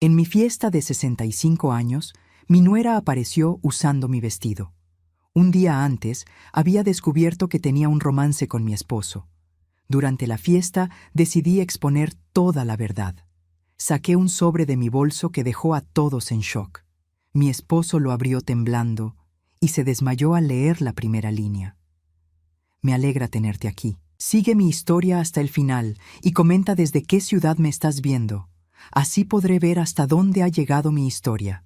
En mi fiesta de 65 años, mi nuera apareció usando mi vestido. Un día antes, había descubierto que tenía un romance con mi esposo. Durante la fiesta, decidí exponer toda la verdad. Saqué un sobre de mi bolso que dejó a todos en shock. Mi esposo lo abrió temblando y se desmayó al leer la primera línea. Me alegra tenerte aquí. Sigue mi historia hasta el final y comenta desde qué ciudad me estás viendo. Así podré ver hasta dónde ha llegado mi historia.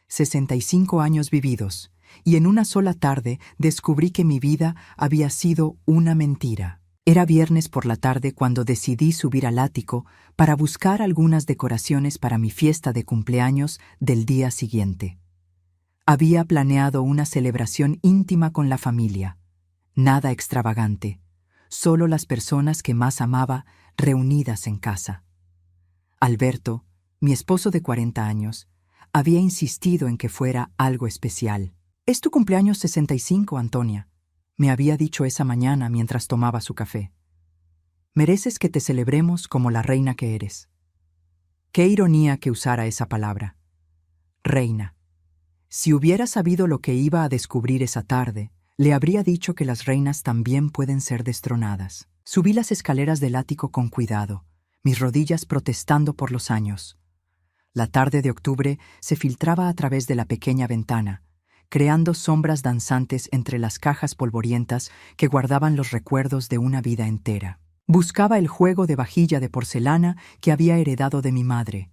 65 años vividos, y en una sola tarde descubrí que mi vida había sido una mentira. Era viernes por la tarde cuando decidí subir al ático para buscar algunas decoraciones para mi fiesta de cumpleaños del día siguiente. Había planeado una celebración íntima con la familia. Nada extravagante, solo las personas que más amaba reunidas en casa. Alberto, mi esposo de 40 años, había insistido en que fuera algo especial. «Es tu cumpleaños 65, Antonia», me había dicho esa mañana mientras tomaba su café. «Mereces que te celebremos como la reina que eres». Qué ironía que usara esa palabra. Reina. Si hubiera sabido lo que iba a descubrir esa tarde, le habría dicho que las reinas también pueden ser destronadas. Subí las escaleras del ático con cuidado, mis rodillas protestando por los años. La tarde de octubre se filtraba a través de la pequeña ventana, creando sombras danzantes entre las cajas polvorientas que guardaban los recuerdos de una vida entera. Buscaba el juego de vajilla de porcelana que había heredado de mi madre,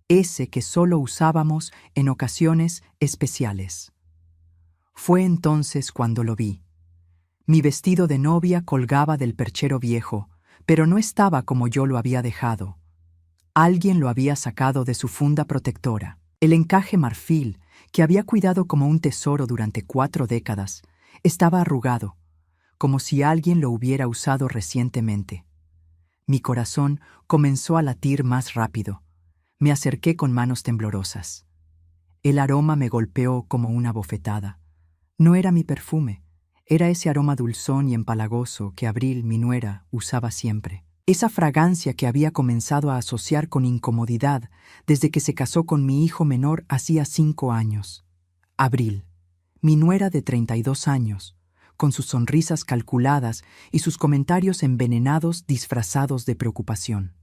ese que solo usábamos en ocasiones especiales. Fue entonces cuando lo vi. Mi vestido de novia colgaba del perchero viejo, pero no estaba como yo lo había dejado. Alguien lo había sacado de su funda protectora. El encaje marfil, que había cuidado como un tesoro durante 4 décadas, estaba arrugado, como si alguien lo hubiera usado recientemente. Mi corazón comenzó a latir más rápido. Me acerqué con manos temblorosas. El aroma me golpeó como una bofetada. No era mi perfume, era ese aroma dulzón y empalagoso que Abril, mi nuera, usaba siempre. Esa fragancia que había comenzado a asociar con incomodidad desde que se casó con mi hijo menor hacía 5 años. Abril, mi nuera de 32 años, con sus sonrisas calculadas y sus comentarios envenenados disfrazados de preocupación.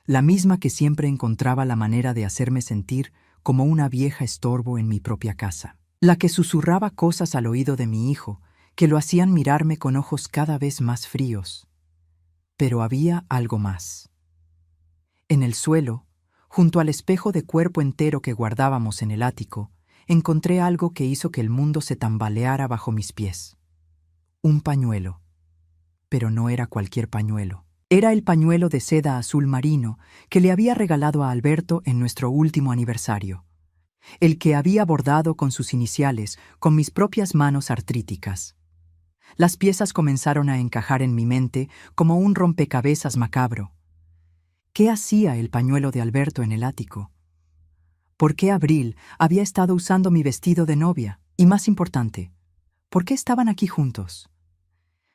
La misma que siempre encontraba la manera de hacerme sentir como una vieja estorbo en mi propia casa. La que susurraba cosas al oído de mi hijo que lo hacían mirarme con ojos cada vez más fríos. Pero había algo más. En el suelo, junto al espejo de cuerpo entero que guardábamos en el ático, encontré algo que hizo que el mundo se tambaleara bajo mis pies. Un pañuelo. Pero no era cualquier pañuelo. Era el pañuelo de seda azul marino que le había regalado a Alberto en nuestro último aniversario. El que había bordado con sus iniciales con mis propias manos artríticas. Las piezas comenzaron a encajar en mi mente como un rompecabezas macabro. ¿Qué hacía el pañuelo de Alberto en el ático? ¿Por qué Abril había estado usando mi vestido de novia? Y más importante, ¿por qué estaban aquí juntos?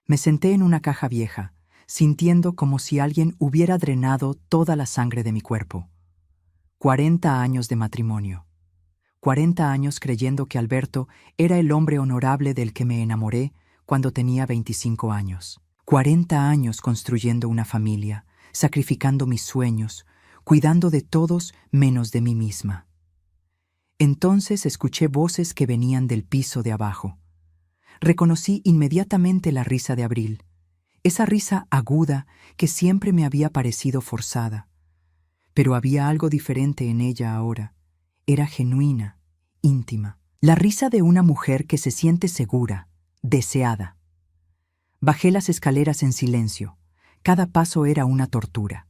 Me senté en una caja vieja, sintiendo como si alguien hubiera drenado toda la sangre de mi cuerpo. 40 años de matrimonio. 40 años creyendo que Alberto era el hombre honorable del que me enamoré cuando tenía 25 años. 40 años construyendo una familia, sacrificando mis sueños, cuidando de todos menos de mí misma. Entonces escuché voces que venían del piso de abajo. Reconocí inmediatamente la risa de Abril, esa risa aguda que siempre me había parecido forzada. Pero había algo diferente en ella ahora. Era genuina, íntima. La risa de una mujer que se siente segura, deseada. Bajé las escaleras en silencio. Cada paso era una tortura.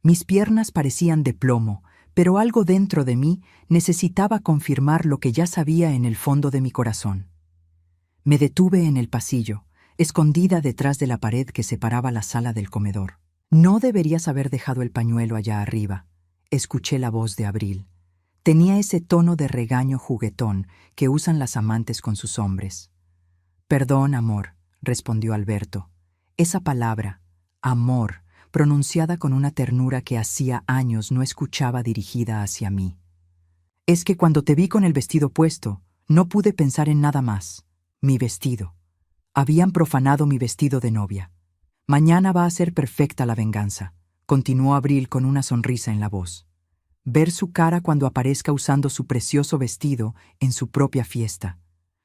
Mis piernas parecían de plomo, pero algo dentro de mí necesitaba confirmar lo que ya sabía en el fondo de mi corazón. Me detuve en el pasillo, escondida detrás de la pared que separaba la sala del comedor. «No deberías haber dejado el pañuelo allá arriba», escuché la voz de Abril. Tenía ese tono de regaño juguetón que usan las amantes con sus hombres. «Perdón, amor», respondió Alberto. Esa palabra, amor, pronunciada con una ternura que hacía años no escuchaba dirigida hacia mí. Es que cuando te vi con el vestido puesto, no pude pensar en nada más. Mi vestido. Habían profanado mi vestido de novia. Mañana va a ser perfecta la venganza, continuó Abril con una sonrisa en la voz. Ver su cara cuando aparezca usando su precioso vestido en su propia fiesta.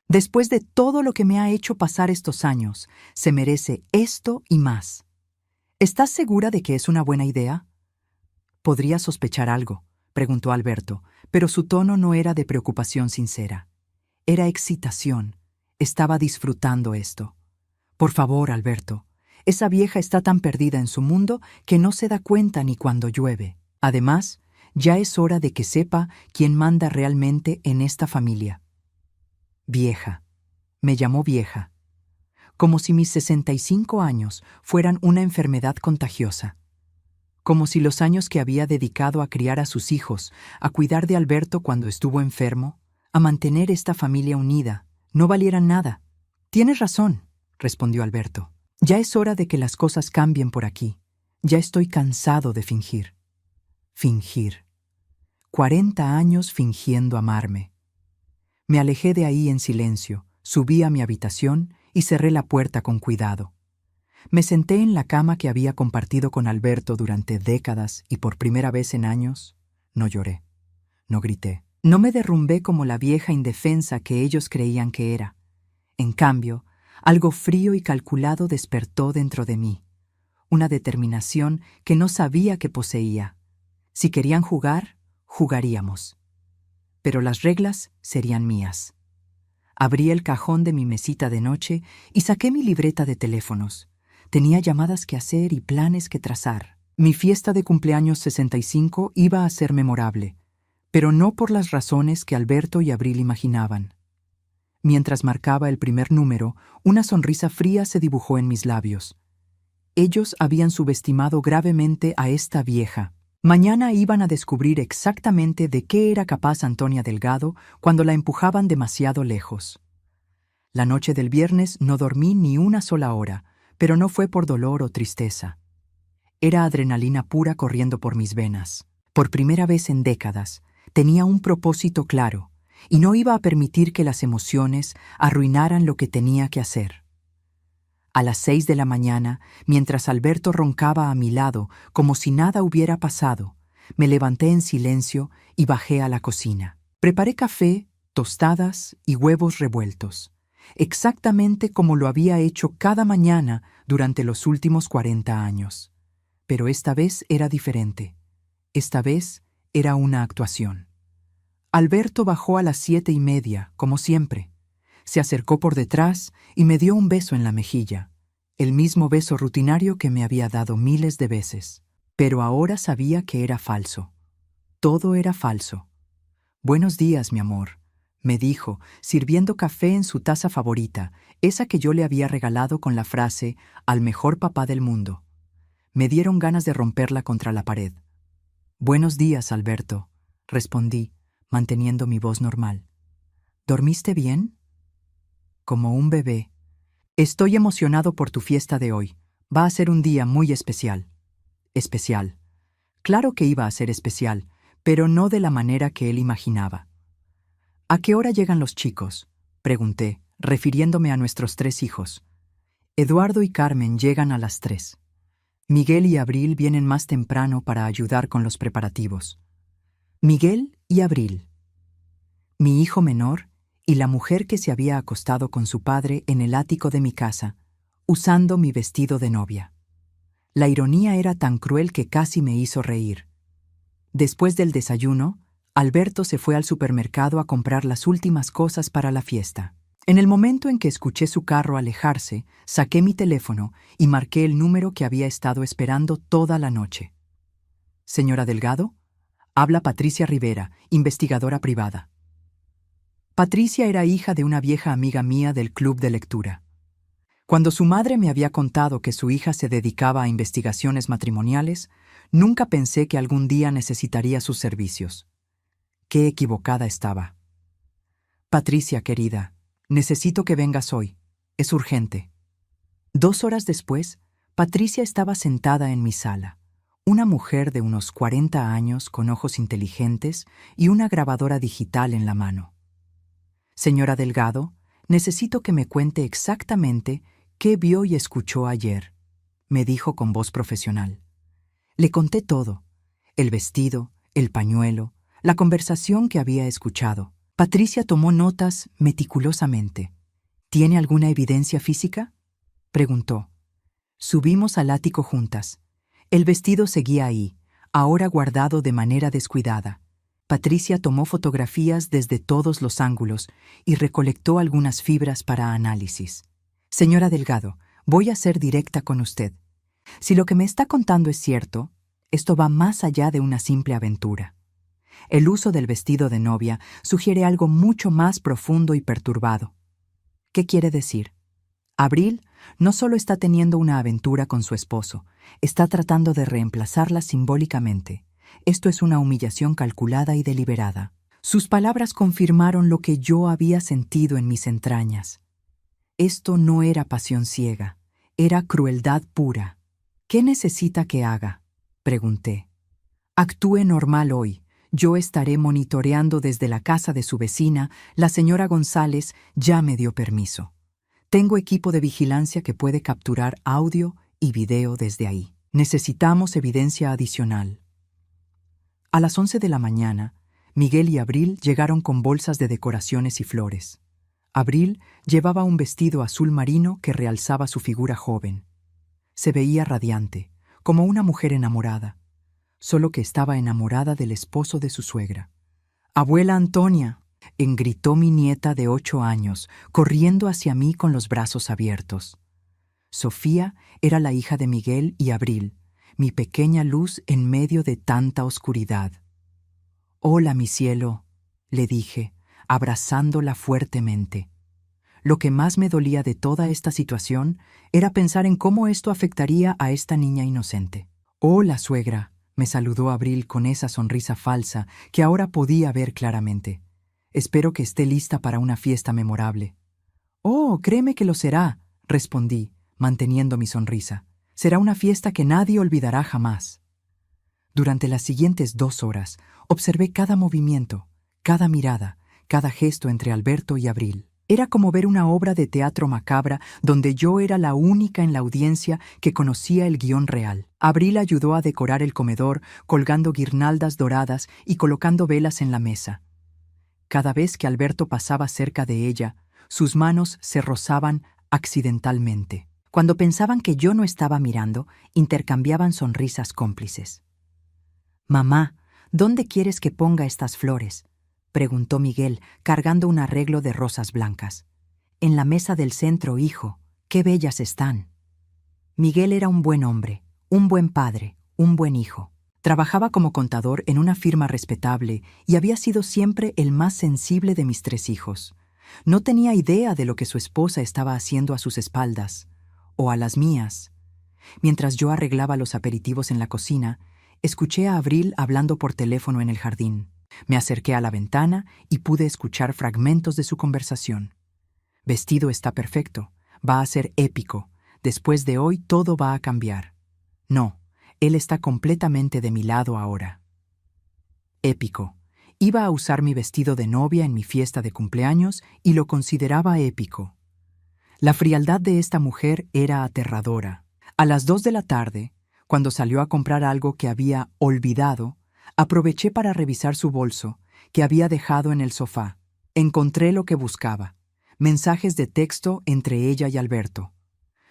Después de todo lo que me ha hecho pasar estos años, se merece esto y más. ¿Estás segura de que es una buena idea? Podría sospechar algo, preguntó Alberto, pero su tono no era de preocupación sincera. Era excitación. Estaba disfrutando esto. Por favor, Alberto, esa vieja está tan perdida en su mundo que no se da cuenta ni cuando llueve. Además, ya es hora de que sepa quién manda realmente en esta familia. Vieja. Me llamó vieja. Como si mis 65 años fueran una enfermedad contagiosa. Como si los años que había dedicado a criar a sus hijos, a cuidar de Alberto cuando estuvo enfermo, a mantener esta familia unida, no valieran nada. Tienes razón, respondió Alberto. Ya es hora de que las cosas cambien por aquí. Ya estoy cansado de fingir. Fingir. 40 años fingiendo amarme. Me alejé de ahí en silencio, subí a mi habitación y cerré la puerta con cuidado. Me senté en la cama que había compartido con Alberto durante décadas y por primera vez en años, no lloré, no grité. No me derrumbé como la vieja indefensa que ellos creían que era. En cambio, algo frío y calculado despertó dentro de mí, una determinación que no sabía que poseía. Si querían jugar, jugaríamos. Pero las reglas serían mías. Abrí el cajón de mi mesita de noche y saqué mi libreta de teléfonos. Tenía llamadas que hacer y planes que trazar. Mi fiesta de cumpleaños 65 iba a ser memorable, pero no por las razones que Alberto y Abril imaginaban. Mientras marcaba el primer número, una sonrisa fría se dibujó en mis labios. Ellos habían subestimado gravemente a esta vieja. Mañana iban a descubrir exactamente de qué era capaz Antonia Delgado cuando la empujaban demasiado lejos. La noche del viernes no dormí ni una sola hora, pero no fue por dolor o tristeza. Era adrenalina pura corriendo por mis venas. Por primera vez en décadas, tenía un propósito claro, y no iba a permitir que las emociones arruinaran lo que tenía que hacer. A las 6 de la mañana, mientras Alberto roncaba a mi lado como si nada hubiera pasado, me levanté en silencio y bajé a la cocina. Preparé café, tostadas y huevos revueltos, exactamente como lo había hecho cada mañana durante los últimos 40 años. Pero esta vez era diferente. Esta vez era una actuación. Alberto bajó a las 7:30, como siempre. Se acercó por detrás y me dio un beso en la mejilla, el mismo beso rutinario que me había dado miles de veces. Pero ahora sabía que era falso. Todo era falso. «Buenos días, mi amor», me dijo, sirviendo café en su taza favorita, esa que yo le había regalado con la frase «al mejor papá del mundo». Me dieron ganas de romperla contra la pared. «Buenos días, Alberto», respondí, manteniendo mi voz normal. «¿Dormiste bien?» «Como un bebé. Estoy emocionado por tu fiesta de hoy. Va a ser un día muy especial». Especial. Claro que iba a ser especial, pero no de la manera que él imaginaba. «¿A qué hora llegan los chicos?», pregunté, refiriéndome a nuestros 3 hijos. «Eduardo y Carmen llegan a las 3. Miguel y Abril vienen más temprano para ayudar con los preparativos». Miguel y Abril. Mi hijo menor y la mujer que se había acostado con su padre en el ático de mi casa, usando mi vestido de novia. La ironía era tan cruel que casi me hizo reír. Después del desayuno, Alberto se fue al supermercado a comprar las últimas cosas para la fiesta. En el momento en que escuché su carro alejarse, saqué mi teléfono y marqué el número que había estado esperando toda la noche. «Señora Delgado, habla Patricia Rivera, investigadora privada». Patricia era hija de una vieja amiga mía del club de lectura. Cuando su madre me había contado que su hija se dedicaba a investigaciones matrimoniales, nunca pensé que algún día necesitaría sus servicios. Qué equivocada estaba. «Patricia, querida, necesito que vengas hoy. Es urgente». 2 horas después, Patricia estaba sentada en mi sala, una mujer de unos 40 años con ojos inteligentes y una grabadora digital en la mano. Señora Delgado, necesito que me cuente exactamente qué vio y escuchó ayer, me dijo con voz profesional. Le conté todo: el vestido, el pañuelo, la conversación que había escuchado. Patricia tomó notas meticulosamente. ¿Tiene alguna evidencia física?, preguntó. Subimos al ático juntas. El vestido seguía ahí, ahora guardado de manera descuidada. Patricia tomó fotografías desde todos los ángulos y recolectó algunas fibras para análisis. Señora Delgado, voy a ser directa con usted. Si lo que me está contando es cierto, esto va más allá de una simple aventura. El uso del vestido de novia sugiere algo mucho más profundo y perturbado. ¿Qué quiere decir? Abril no solo está teniendo una aventura con su esposo, está tratando de reemplazarla simbólicamente. Esto es una humillación calculada y deliberada. Sus palabras confirmaron lo que yo había sentido en mis entrañas. Esto no era pasión ciega, era crueldad pura. ¿Qué necesita que haga?, pregunté. Actúe normal hoy. Yo estaré monitoreando desde la casa de su vecina. La señora González ya me dio permiso. Tengo equipo de vigilancia que puede capturar audio y video desde ahí. Necesitamos evidencia adicional. A las 11 de la mañana, Miguel y Abril llegaron con bolsas de decoraciones y flores. Abril llevaba un vestido azul marino que realzaba su figura joven. Se veía radiante, como una mujer enamorada, solo que estaba enamorada del esposo de su suegra. «¡Abuela Antonia!», gritó mi nieta de 8 años, corriendo hacia mí con los brazos abiertos. Sofía era la hija de Miguel y Abril, mi pequeña luz en medio de tanta oscuridad. «Hola, mi cielo», le dije, abrazándola fuertemente. Lo que más me dolía de toda esta situación era pensar en cómo esto afectaría a esta niña inocente. «Hola, suegra», me saludó Abril con esa sonrisa falsa que ahora podía ver claramente. «Espero que esté lista para una fiesta memorable». «Oh, créeme que lo será», respondí, manteniendo mi sonrisa. «Será una fiesta que nadie olvidará jamás». Durante las siguientes 2 horas, observé cada movimiento, cada mirada, cada gesto entre Alberto y Abril. Era como ver una obra de teatro macabra donde yo era la única en la audiencia que conocía el guión real. Abril ayudó a decorar el comedor, colgando guirnaldas doradas y colocando velas en la mesa. Cada vez que Alberto pasaba cerca de ella, sus manos se rozaban accidentalmente. Cuando pensaban que yo no estaba mirando, intercambiaban sonrisas cómplices. «Mamá, ¿dónde quieres que ponga estas flores?», preguntó Miguel, cargando un arreglo de rosas blancas. «En la mesa del centro, hijo. ¡Qué bellas están!». Miguel era un buen hombre, un buen padre, un buen hijo. Trabajaba como contador en una firma respetable y había sido siempre el más sensible de mis 3 hijos. No tenía idea de lo que su esposa estaba haciendo a sus espaldas, o a las mías. Mientras yo arreglaba los aperitivos en la cocina, escuché a Abril hablando por teléfono en el jardín. Me acerqué a la ventana y pude escuchar fragmentos de su conversación. «Vestido está perfecto. Va a ser épico. Después de hoy todo va a cambiar. No, él está completamente de mi lado ahora». Épico. Iba a usar mi vestido de novia en mi fiesta de cumpleaños y lo consideraba épico. La frialdad de esta mujer era aterradora. A las 2 de la tarde, cuando salió a comprar algo que había olvidado, aproveché para revisar su bolso, que había dejado en el sofá. Encontré lo que buscaba: mensajes de texto entre ella y Alberto.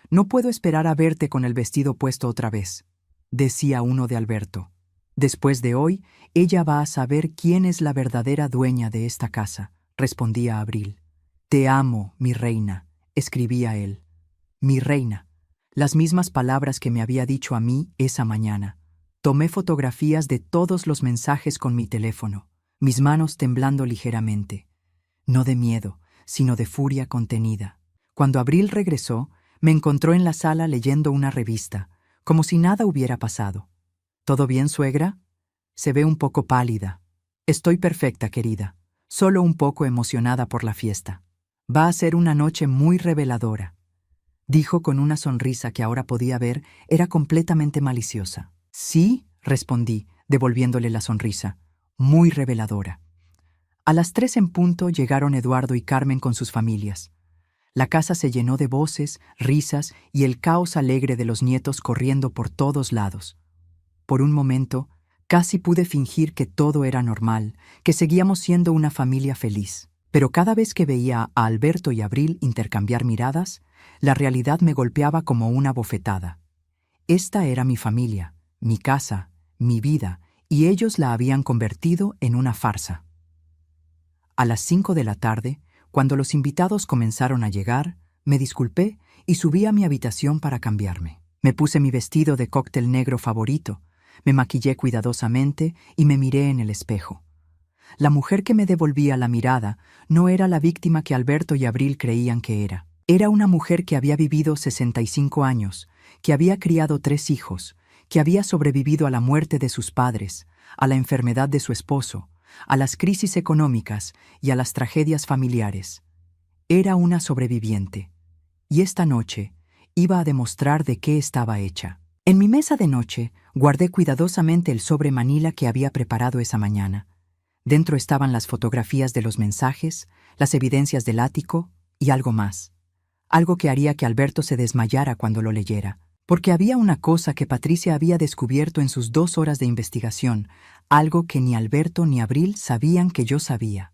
«No puedo esperar a verte con el vestido puesto otra vez», decía uno de Alberto. «Después de hoy, ella va a saber quién es la verdadera dueña de esta casa», respondía Abril. «Te amo, mi reina», escribía él. «Mi reina», las mismas palabras que me había dicho a mí esa mañana. Tomé fotografías de todos los mensajes con mi teléfono, mis manos temblando ligeramente. No de miedo, sino de furia contenida. Cuando Abril regresó, me encontró en la sala leyendo una revista, como si nada hubiera pasado. «¿Todo bien, suegra?». «Se ve un poco pálida». «Estoy perfecta, querida. Solo un poco emocionada por la fiesta. Va a ser una noche muy reveladora». dijo con una sonrisa que ahora podía ver era completamente maliciosa. Sí, respondí, devolviéndole la sonrisa, muy reveladora. A las 3 en punto llegaron Eduardo y Carmen con sus familias. La casa se llenó de voces, risas y el caos alegre de los nietos corriendo por todos lados. Por un momento, casi pude fingir que todo era normal, que seguíamos siendo una familia feliz. Pero cada vez que veía a Alberto y Abril intercambiar miradas, la realidad me golpeaba como una bofetada. Esta era mi familia, mi casa, mi vida, y ellos la habían convertido en una farsa. A las 5 de la tarde, cuando los invitados comenzaron a llegar, me disculpé y subí a mi habitación para cambiarme. Me puse mi vestido de cóctel negro favorito, me maquillé cuidadosamente y me miré en el espejo. La mujer que me devolvía la mirada no era la víctima que Alberto y Abril creían que era. Era una mujer que había vivido 65 años, que había criado 3 hijos, que había sobrevivido a la muerte de sus padres, a la enfermedad de su esposo, a las crisis económicas y a las tragedias familiares. Era una sobreviviente. Y esta noche iba a demostrar de qué estaba hecha. En mi mesa de noche guardé cuidadosamente el sobre manila que había preparado esa mañana. Dentro estaban las fotografías de los mensajes, las evidencias del ático y algo más. Algo que haría que Alberto se desmayara cuando lo leyera. Porque había una cosa que Patricia había descubierto en sus 2 horas de investigación, algo que ni Alberto ni Abril sabían que yo sabía.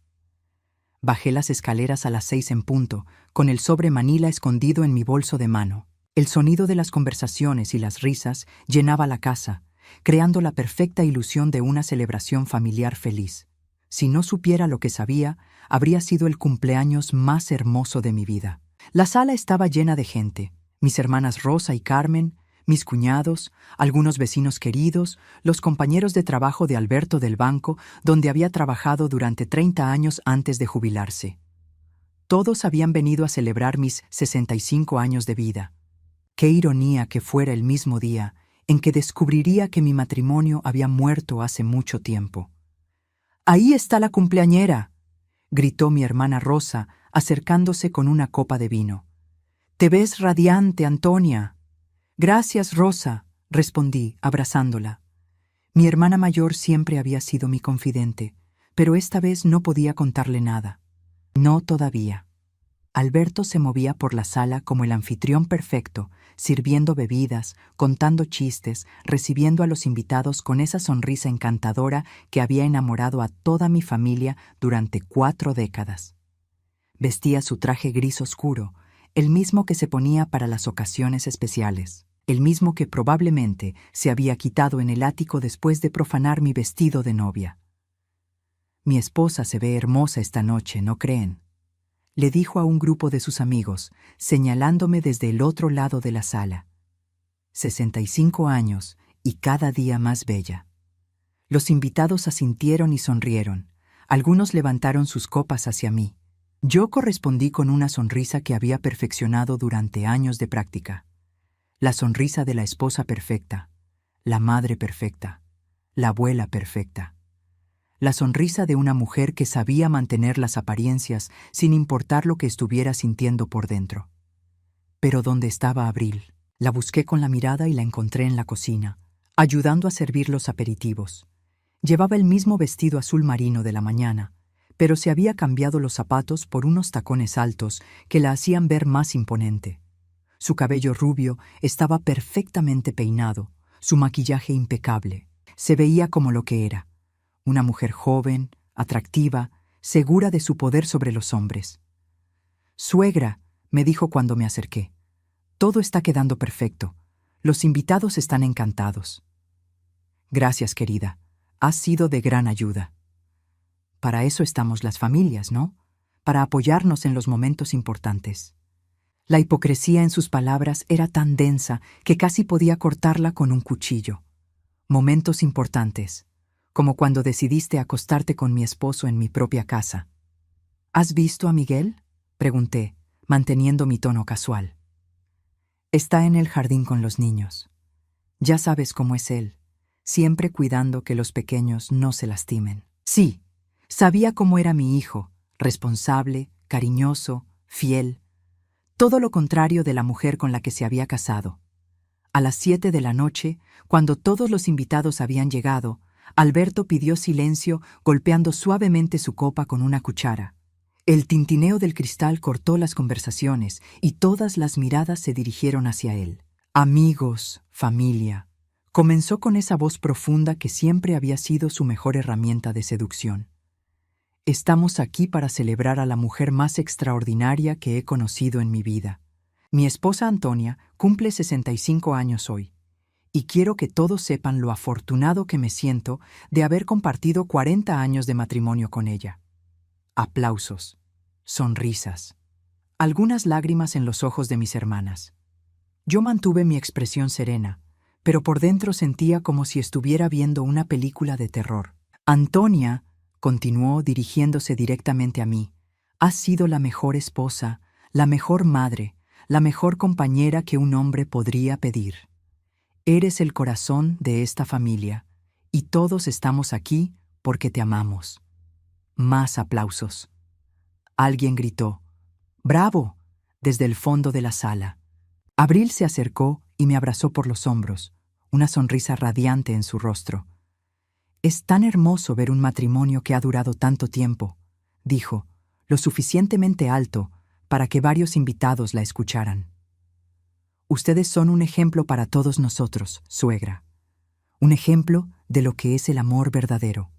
Bajé las escaleras a las 6 en punto, con el sobre manila escondido en mi bolso de mano. El sonido de las conversaciones y las risas llenaba la casa, creando la perfecta ilusión de una celebración familiar feliz. Si no supiera lo que sabía, habría sido el cumpleaños más hermoso de mi vida. La sala estaba llena de gente. Mis hermanas Rosa y Carmen, mis cuñados, algunos vecinos queridos, los compañeros de trabajo de Alberto del banco, donde había trabajado durante 30 años antes de jubilarse. Todos habían venido a celebrar mis 65 años de vida. Qué ironía que fuera el mismo día en que descubriría que mi matrimonio había muerto hace mucho tiempo. «¡Ahí está la cumpleañera!», gritó mi hermana Rosa, acercándose con una copa de vino. «Te ves radiante, Antonia». «Gracias, Rosa», respondí, abrazándola. Mi hermana mayor siempre había sido mi confidente, pero esta vez no podía contarle nada. No todavía. Alberto se movía por la sala como el anfitrión perfecto, sirviendo bebidas, contando chistes, recibiendo a los invitados con esa sonrisa encantadora que había enamorado a toda mi familia durante 4 décadas. Vestía su traje gris oscuro, el mismo que se ponía para las ocasiones especiales, el mismo que probablemente se había quitado en el ático después de profanar mi vestido de novia. «Mi esposa se ve hermosa esta noche, ¿no creen?», le dijo a un grupo de sus amigos, señalándome desde el otro lado de la sala. 65 años y cada día más bella. Los invitados asintieron y sonrieron. Algunos levantaron sus copas hacia mí. Yo correspondí con una sonrisa que había perfeccionado durante años de práctica. La sonrisa de la esposa perfecta, la madre perfecta, la abuela perfecta. La sonrisa de una mujer que sabía mantener las apariencias sin importar lo que estuviera sintiendo por dentro. Pero ¿dónde estaba Abril? La busqué con la mirada y la encontré en la cocina, ayudando a servir los aperitivos. Llevaba el mismo vestido azul marino de la mañana, pero se había cambiado los zapatos por unos tacones altos que la hacían ver más imponente. Su cabello rubio estaba perfectamente peinado, su maquillaje impecable. Se veía como lo que era. Una mujer joven, atractiva, segura de su poder sobre los hombres. «Suegra», me dijo cuando me acerqué, «todo está quedando perfecto. Los invitados están encantados». «Gracias, querida. Has sido de gran ayuda». Para eso estamos las familias, ¿no? Para apoyarnos en los momentos importantes. La hipocresía en sus palabras era tan densa que casi podía cortarla con un cuchillo. Momentos importantes. Como cuando decidiste acostarte con mi esposo en mi propia casa. «¿Has visto a Miguel?», pregunté, manteniendo mi tono casual. «Está en el jardín con los niños. Ya sabes cómo es él, siempre cuidando que los pequeños no se lastimen». Sí, sabía cómo era mi hijo, responsable, cariñoso, fiel. Todo lo contrario de la mujer con la que se había casado. A las 7 de la noche, cuando todos los invitados habían llegado, Alberto pidió silencio golpeando suavemente su copa con una cuchara. El tintineo del cristal cortó las conversaciones y todas las miradas se dirigieron hacia él. Amigos, familia. Comenzó con esa voz profunda que siempre había sido su mejor herramienta de seducción. Estamos aquí para celebrar a la mujer más extraordinaria que he conocido en mi vida. Mi esposa Antonia cumple 65 años hoy, y quiero que todos sepan lo afortunado que me siento de haber compartido 40 años de matrimonio con ella. Aplausos, sonrisas, algunas lágrimas en los ojos de mis hermanas. Yo mantuve mi expresión serena, pero por dentro sentía como si estuviera viendo una película de terror. Antonia, continuó dirigiéndose directamente a mí, has sido la mejor esposa, la mejor madre, la mejor compañera que un hombre podría pedir. Eres el corazón de esta familia, y todos estamos aquí porque te amamos. Más aplausos. Alguien gritó, ¡bravo!, desde el fondo de la sala. Abril se acercó y me abrazó por los hombros, una sonrisa radiante en su rostro. Es tan hermoso ver un matrimonio que ha durado tanto tiempo, dijo, lo suficientemente alto para que varios invitados la escucharan. Ustedes son un ejemplo para todos nosotros, suegra. Un ejemplo de lo que es el amor verdadero.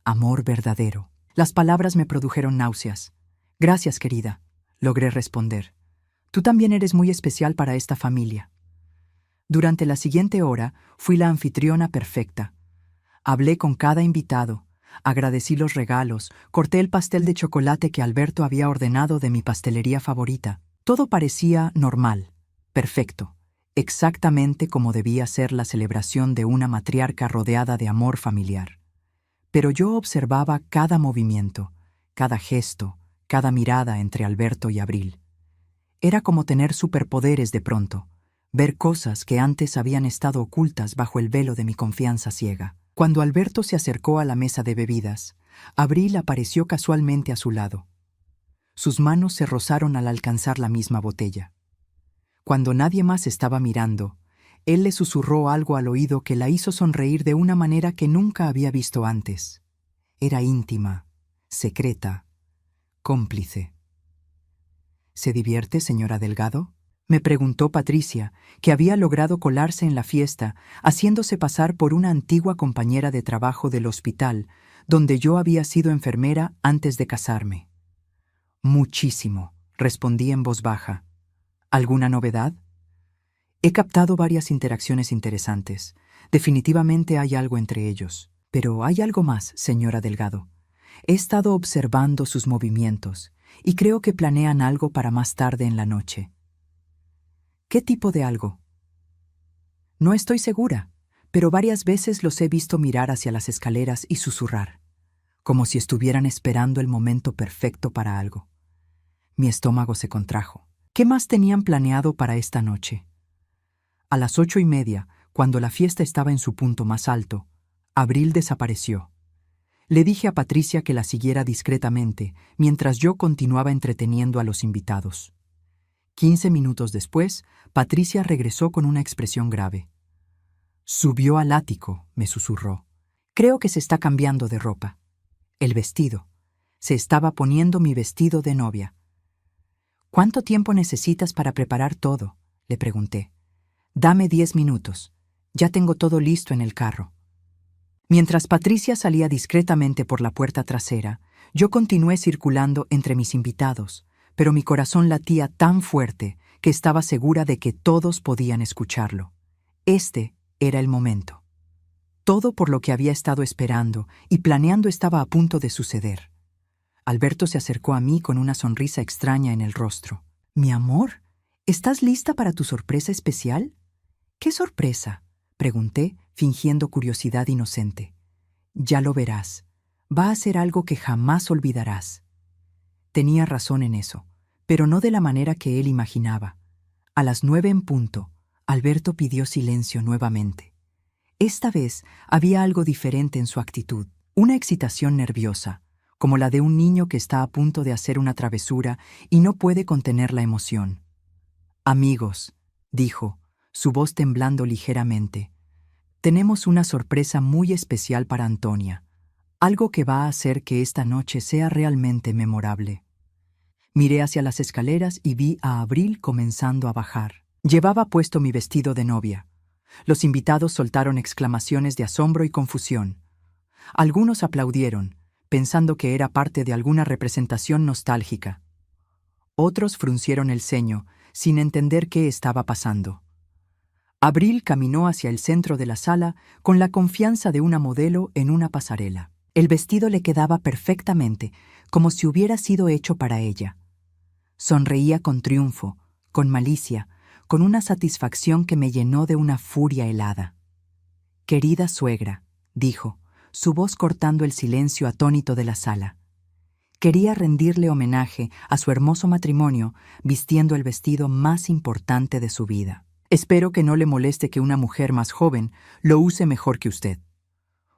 Amor verdadero. Las palabras me produjeron náuseas. Gracias, querida, logré responder. Tú también eres muy especial para esta familia. Durante la siguiente hora fui la anfitriona perfecta. Hablé con cada invitado, agradecí los regalos, corté el pastel de chocolate que Alberto había ordenado de mi pastelería favorita. Todo parecía normal, perfecto, exactamente como debía ser la celebración de una matriarca rodeada de amor familiar. Pero yo observaba cada movimiento, cada gesto, cada mirada entre Alberto y Abril. Era como tener superpoderes de pronto, ver cosas que antes habían estado ocultas bajo el velo de mi confianza ciega. Cuando Alberto se acercó a la mesa de bebidas, Abril apareció casualmente a su lado. Sus manos se rozaron al alcanzar la misma botella. Cuando nadie más estaba mirando, él le susurró algo al oído que la hizo sonreír de una manera que nunca había visto antes. Era íntima, secreta, cómplice. ¿Se divierte, señora Delgado?, me preguntó Patricia, que había logrado colarse en la fiesta, haciéndose pasar por una antigua compañera de trabajo del hospital, donde yo había sido enfermera antes de casarme. Muchísimo, respondí en voz baja. ¿Alguna novedad? He captado varias interacciones interesantes. Definitivamente hay algo entre ellos. Pero hay algo más, señora Delgado. He estado observando sus movimientos y creo que planean algo para más tarde en la noche. ¿Qué tipo de algo? No estoy segura, pero varias veces los he visto mirar hacia las escaleras y susurrar, como si estuvieran esperando el momento perfecto para algo. Mi estómago se contrajo. ¿Qué más tenían planeado para esta noche? A las 8:30, cuando la fiesta estaba en su punto más alto, Abril desapareció. Le dije a Patricia que la siguiera discretamente, mientras yo continuaba entreteniendo a los invitados. 15 minutos después, Patricia regresó con una expresión grave. Subió al ático, me susurró. Creo que se está cambiando de ropa. El vestido. Se estaba poniendo mi vestido de novia. ¿Cuánto tiempo necesitas para preparar todo?, le pregunté. Dame 10 minutos. Ya tengo todo listo en el carro. Mientras Patricia salía discretamente por la puerta trasera, yo continué circulando entre mis invitados, pero mi corazón latía tan fuerte que estaba segura de que todos podían escucharlo. Este era el momento. Todo por lo que había estado esperando y planeando estaba a punto de suceder. Alberto se acercó a mí con una sonrisa extraña en el rostro. «Mi amor, ¿estás lista para tu sorpresa especial?» «¿Qué sorpresa?», pregunté, fingiendo curiosidad inocente. «Ya lo verás. Va a ser algo que jamás olvidarás». Tenía razón en eso, pero no de la manera que él imaginaba. A las 9 en punto, Alberto pidió silencio nuevamente. Esta vez había algo diferente en su actitud, una excitación nerviosa, como la de un niño que está a punto de hacer una travesura y no puede contener la emoción. «Amigos», dijo, su voz temblando ligeramente, «tenemos una sorpresa muy especial para Antonia, algo que va a hacer que esta noche sea realmente memorable». Miré hacia las escaleras y vi a Abril comenzando a bajar. Llevaba puesto mi vestido de novia. Los invitados soltaron exclamaciones de asombro y confusión. Algunos aplaudieron, pensando que era parte de alguna representación nostálgica. Otros fruncieron el ceño, sin entender qué estaba pasando. Abril caminó hacia el centro de la sala con la confianza de una modelo en una pasarela. El vestido le quedaba perfectamente, como si hubiera sido hecho para ella. Sonreía con triunfo, con malicia, con una satisfacción que me llenó de una furia helada. «Querida suegra», dijo, su voz cortando el silencio atónito de la sala. Quería rendirle homenaje a su hermoso matrimonio vistiendo el vestido más importante de su vida. «Espero que no le moleste que una mujer más joven lo use mejor que usted».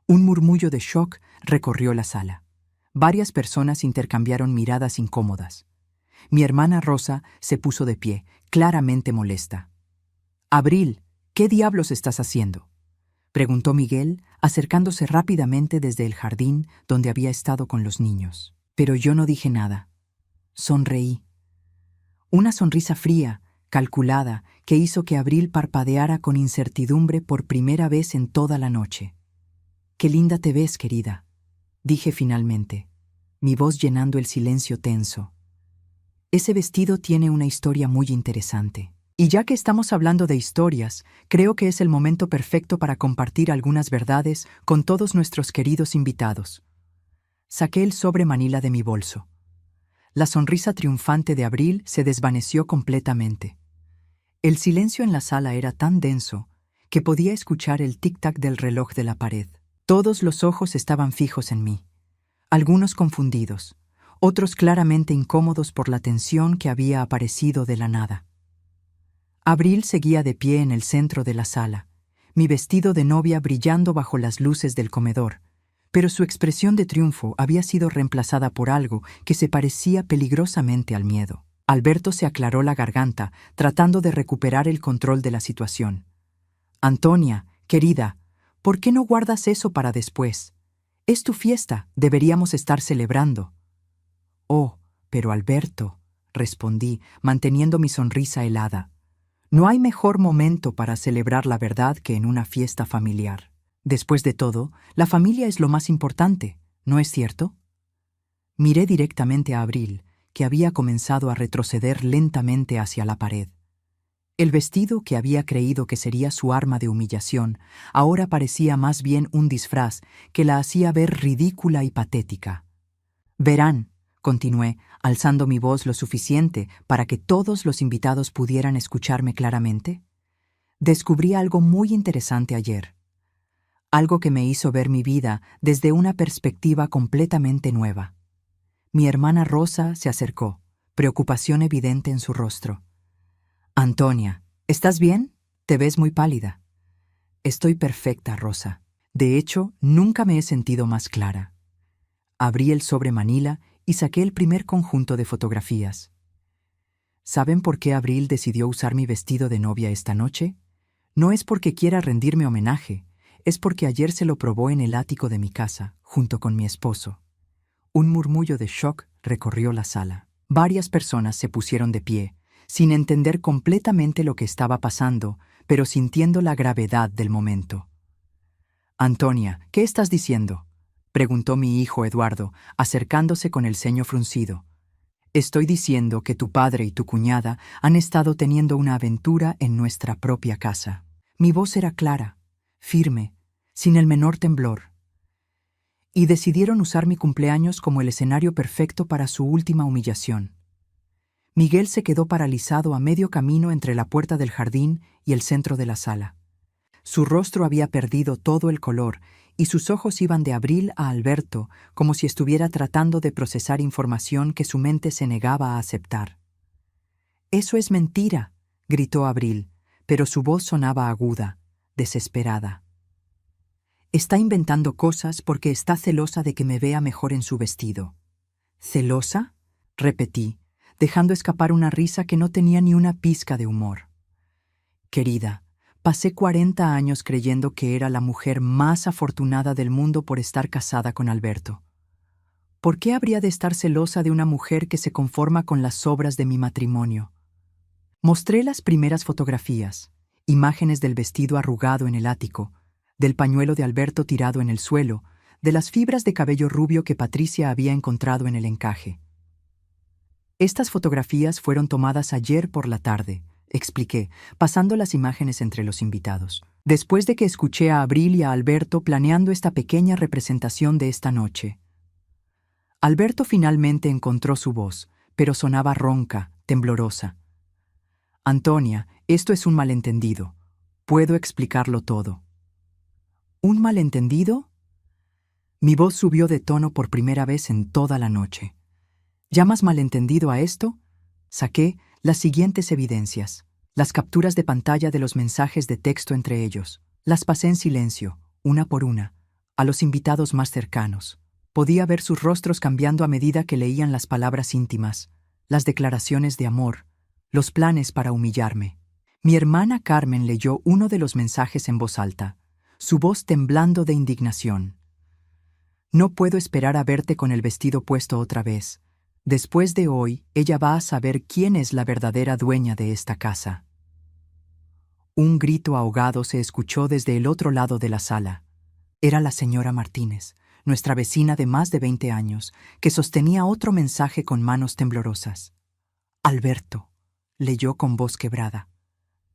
Un murmullo de shock recorrió la sala. Varias personas intercambiaron miradas incómodas. Mi hermana Rosa se puso de pie, claramente molesta. «Abril, ¿qué diablos estás haciendo?», preguntó Miguel, acercándose rápidamente desde el jardín donde había estado con los niños. Pero yo no dije nada. Sonreí. Una sonrisa fría, calculada, que hizo que Abril parpadeara con incertidumbre por primera vez en toda la noche. «Qué linda te ves, querida», dije finalmente, mi voz llenando el silencio tenso. «Ese vestido tiene una historia muy interesante. Y ya que estamos hablando de historias, creo que es el momento perfecto para compartir algunas verdades con todos nuestros queridos invitados». Saqué el sobre manila de mi bolso. La sonrisa triunfante de Abril se desvaneció completamente. El silencio en la sala era tan denso que podía escuchar el tic-tac del reloj de la pared. Todos los ojos estaban fijos en mí, algunos confundidos, otros claramente incómodos por la tensión que había aparecido de la nada. Abril seguía de pie en el centro de la sala, mi vestido de novia brillando bajo las luces del comedor, pero su expresión de triunfo había sido reemplazada por algo que se parecía peligrosamente al miedo. Alberto se aclaró la garganta, tratando de recuperar el control de la situación. «Antonia, querida, ¿por qué no guardas eso para después? Es tu fiesta, deberíamos estar celebrando». «Oh, pero Alberto», respondí, manteniendo mi sonrisa helada, «no hay mejor momento para celebrar la verdad que en una fiesta familiar. Después de todo, la familia es lo más importante, ¿no es cierto?». Miré directamente a Abril, que había comenzado a retroceder lentamente hacia la pared. El vestido que había creído que sería su arma de humillación ahora parecía más bien un disfraz que la hacía ver ridícula y patética. «Verán», continué, alzando mi voz lo suficiente para que todos los invitados pudieran escucharme claramente, «descubrí algo muy interesante ayer. Algo que me hizo ver mi vida desde una perspectiva completamente nueva». Mi hermana Rosa se acercó, preocupación evidente en su rostro. «Antonia, ¿estás bien? Te ves muy pálida». «Estoy perfecta, Rosa. De hecho, nunca me he sentido más clara». Abrí el sobre manila y saqué el primer conjunto de fotografías. ¿Saben por qué Abril decidió usar mi vestido de novia esta noche? No es porque quiera rendirme homenaje, es porque ayer se lo probó en el ático de mi casa, junto con mi esposo. Un murmullo de shock recorrió la sala. Varias personas se pusieron de pie, sin entender completamente lo que estaba pasando, pero sintiendo la gravedad del momento. «Antonia, ¿qué estás diciendo?», preguntó mi hijo Eduardo, acercándose con el ceño fruncido. «Estoy diciendo que tu padre y tu cuñada han estado teniendo una aventura en nuestra propia casa». Mi voz era clara, firme, sin el menor temblor. «Y decidieron usar mi cumpleaños como el escenario perfecto para su última humillación». Miguel se quedó paralizado a medio camino entre la puerta del jardín y el centro de la sala. Su rostro había perdido todo el color y sus ojos iban de Abril a Alberto como si estuviera tratando de procesar información que su mente se negaba a aceptar. «Eso es mentira», gritó Abril, pero su voz sonaba aguda, desesperada. Está inventando cosas porque está celosa de que me vea mejor en su vestido. ¿Celosa?, repetí, dejando escapar una risa que no tenía ni una pizca de humor. Querida, pasé 40 años creyendo que era la mujer más afortunada del mundo por estar casada con Alberto. ¿Por qué habría de estar celosa de una mujer que se conforma con las sobras de mi matrimonio? Mostré las primeras fotografías, imágenes del vestido arrugado en el ático, del pañuelo de Alberto tirado en el suelo, de las fibras de cabello rubio que Patricia había encontrado en el encaje. Estas fotografías fueron tomadas ayer por la tarde, expliqué, pasando las imágenes entre los invitados, después de que escuché a Abril y a Alberto planeando esta pequeña representación de esta noche. Alberto finalmente encontró su voz, pero sonaba ronca, temblorosa. Antonia, esto es un malentendido. Puedo explicarlo todo. ¿Un malentendido? Mi voz subió de tono por primera vez en toda la noche. ¿Llamas malentendido a esto? Saqué las siguientes evidencias, las capturas de pantalla de los mensajes de texto entre ellos. Las pasé en silencio, una por una, a los invitados más cercanos. Podía ver sus rostros cambiando a medida que leían las palabras íntimas, las declaraciones de amor, los planes para humillarme. Mi hermana Carmen leyó uno de los mensajes en voz alta, su voz temblando de indignación. No puedo esperar a verte con el vestido puesto otra vez. Después de hoy, ella va a saber quién es la verdadera dueña de esta casa. Un grito ahogado se escuchó desde el otro lado de la sala. Era la señora Martínez, nuestra vecina de más de 20 años, que sostenía otro mensaje con manos temblorosas. Alberto, leyó con voz quebrada.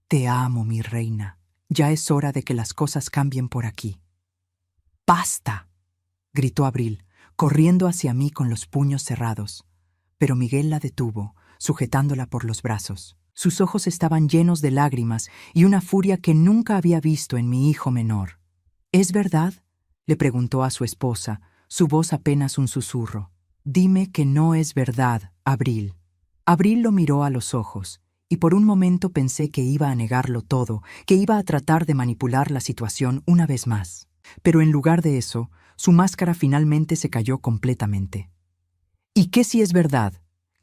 Te amo, mi reina. Ya es hora de que las cosas cambien por aquí. ¡Basta!, gritó Abril, corriendo hacia mí con los puños cerrados. Pero Miguel la detuvo, sujetándola por los brazos. Sus ojos estaban llenos de lágrimas y una furia que nunca había visto en mi hijo menor. ¿Es verdad?, le preguntó a su esposa, su voz apenas un susurro. Dime que no es verdad, Abril. Abril lo miró a los ojos, y por un momento pensé que iba a negarlo todo, que iba a tratar de manipular la situación una vez más. Pero en lugar de eso, su máscara finalmente se cayó completamente. ¿Y qué si es verdad?,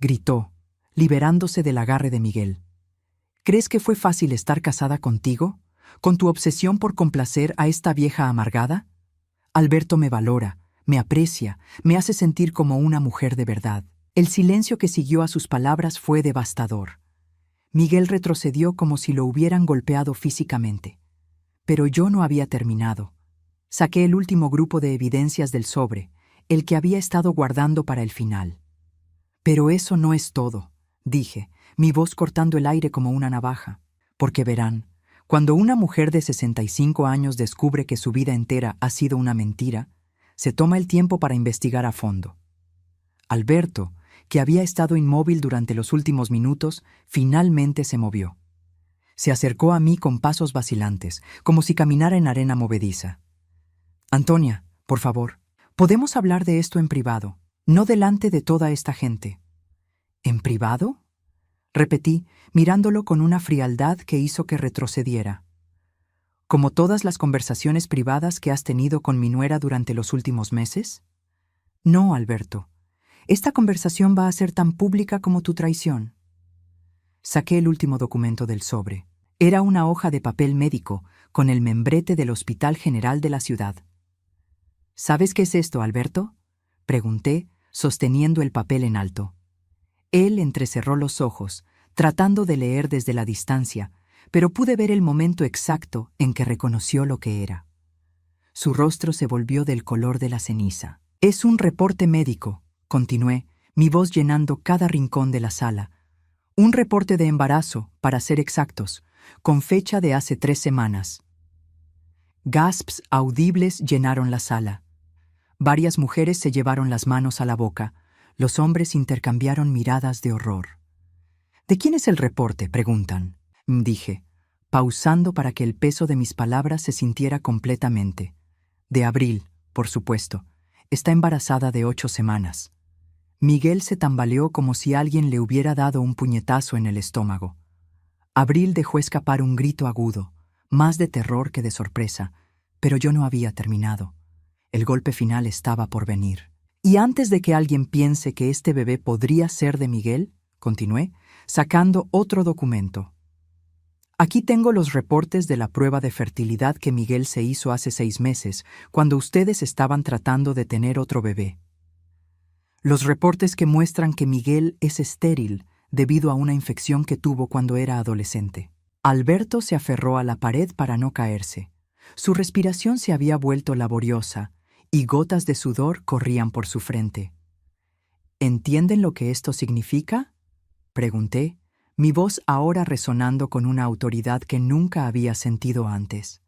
gritó, liberándose del agarre de Miguel. ¿Crees que fue fácil estar casada contigo? ¿Con tu obsesión por complacer a esta vieja amargada? Alberto me valora, me aprecia, me hace sentir como una mujer de verdad. El silencio que siguió a sus palabras fue devastador. Miguel retrocedió como si lo hubieran golpeado físicamente. Pero yo no había terminado. Saqué el último grupo de evidencias del sobre, el que había estado guardando para el final. Pero eso no es todo, dije, mi voz cortando el aire como una navaja. Porque verán, cuando una mujer de 65 años descubre que su vida entera ha sido una mentira, se toma el tiempo para investigar a fondo. Alberto, que había estado inmóvil durante los últimos minutos, finalmente se movió. Se acercó a mí con pasos vacilantes, como si caminara en arena movediza. Antonia, por favor, podemos hablar de esto en privado, no delante de toda esta gente. ¿En privado?, repetí, mirándolo con una frialdad que hizo que retrocediera. ¿Como todas las conversaciones privadas que has tenido con mi nuera durante los últimos meses? No, Alberto. Esta conversación va a ser tan pública como tu traición. Saqué el último documento del sobre. Era una hoja de papel médico con el membrete del Hospital General de la ciudad. ¿Sabes qué es esto, Alberto?, pregunté, sosteniendo el papel en alto. Él entrecerró los ojos, tratando de leer desde la distancia, pero pude ver el momento exacto en que reconoció lo que era. Su rostro se volvió del color de la ceniza. Es un reporte médico, continué, mi voz llenando cada rincón de la sala. Un reporte de embarazo, para ser exactos, con fecha de hace 3 semanas. Gasps audibles llenaron la sala. Varias mujeres se llevaron las manos a la boca. Los hombres intercambiaron miradas de horror. ¿De quién es el reporte?, preguntan, dije, pausando para que el peso de mis palabras se sintiera completamente. De Abril, por supuesto. Está embarazada de 8 semanas. Miguel se tambaleó como si alguien le hubiera dado un puñetazo en el estómago. Abril dejó escapar un grito agudo, más de terror que de sorpresa, Pero yo no había terminado. El golpe final estaba por venir. Y antes de que alguien piense que este bebé podría ser de Miguel, continué, sacando otro documento. Aquí tengo los reportes de la prueba de fertilidad que Miguel se hizo hace 6 meses, cuando ustedes estaban tratando de tener otro bebé. Los reportes que muestran que Miguel es estéril debido a una infección que tuvo cuando era adolescente. Alberto se aferró a la pared para no caerse. Su respiración se había vuelto laboriosa y gotas de sudor corrían por su frente. ¿Entienden lo que esto significa?, pregunté, mi voz ahora resonando con una autoridad que nunca había sentido antes.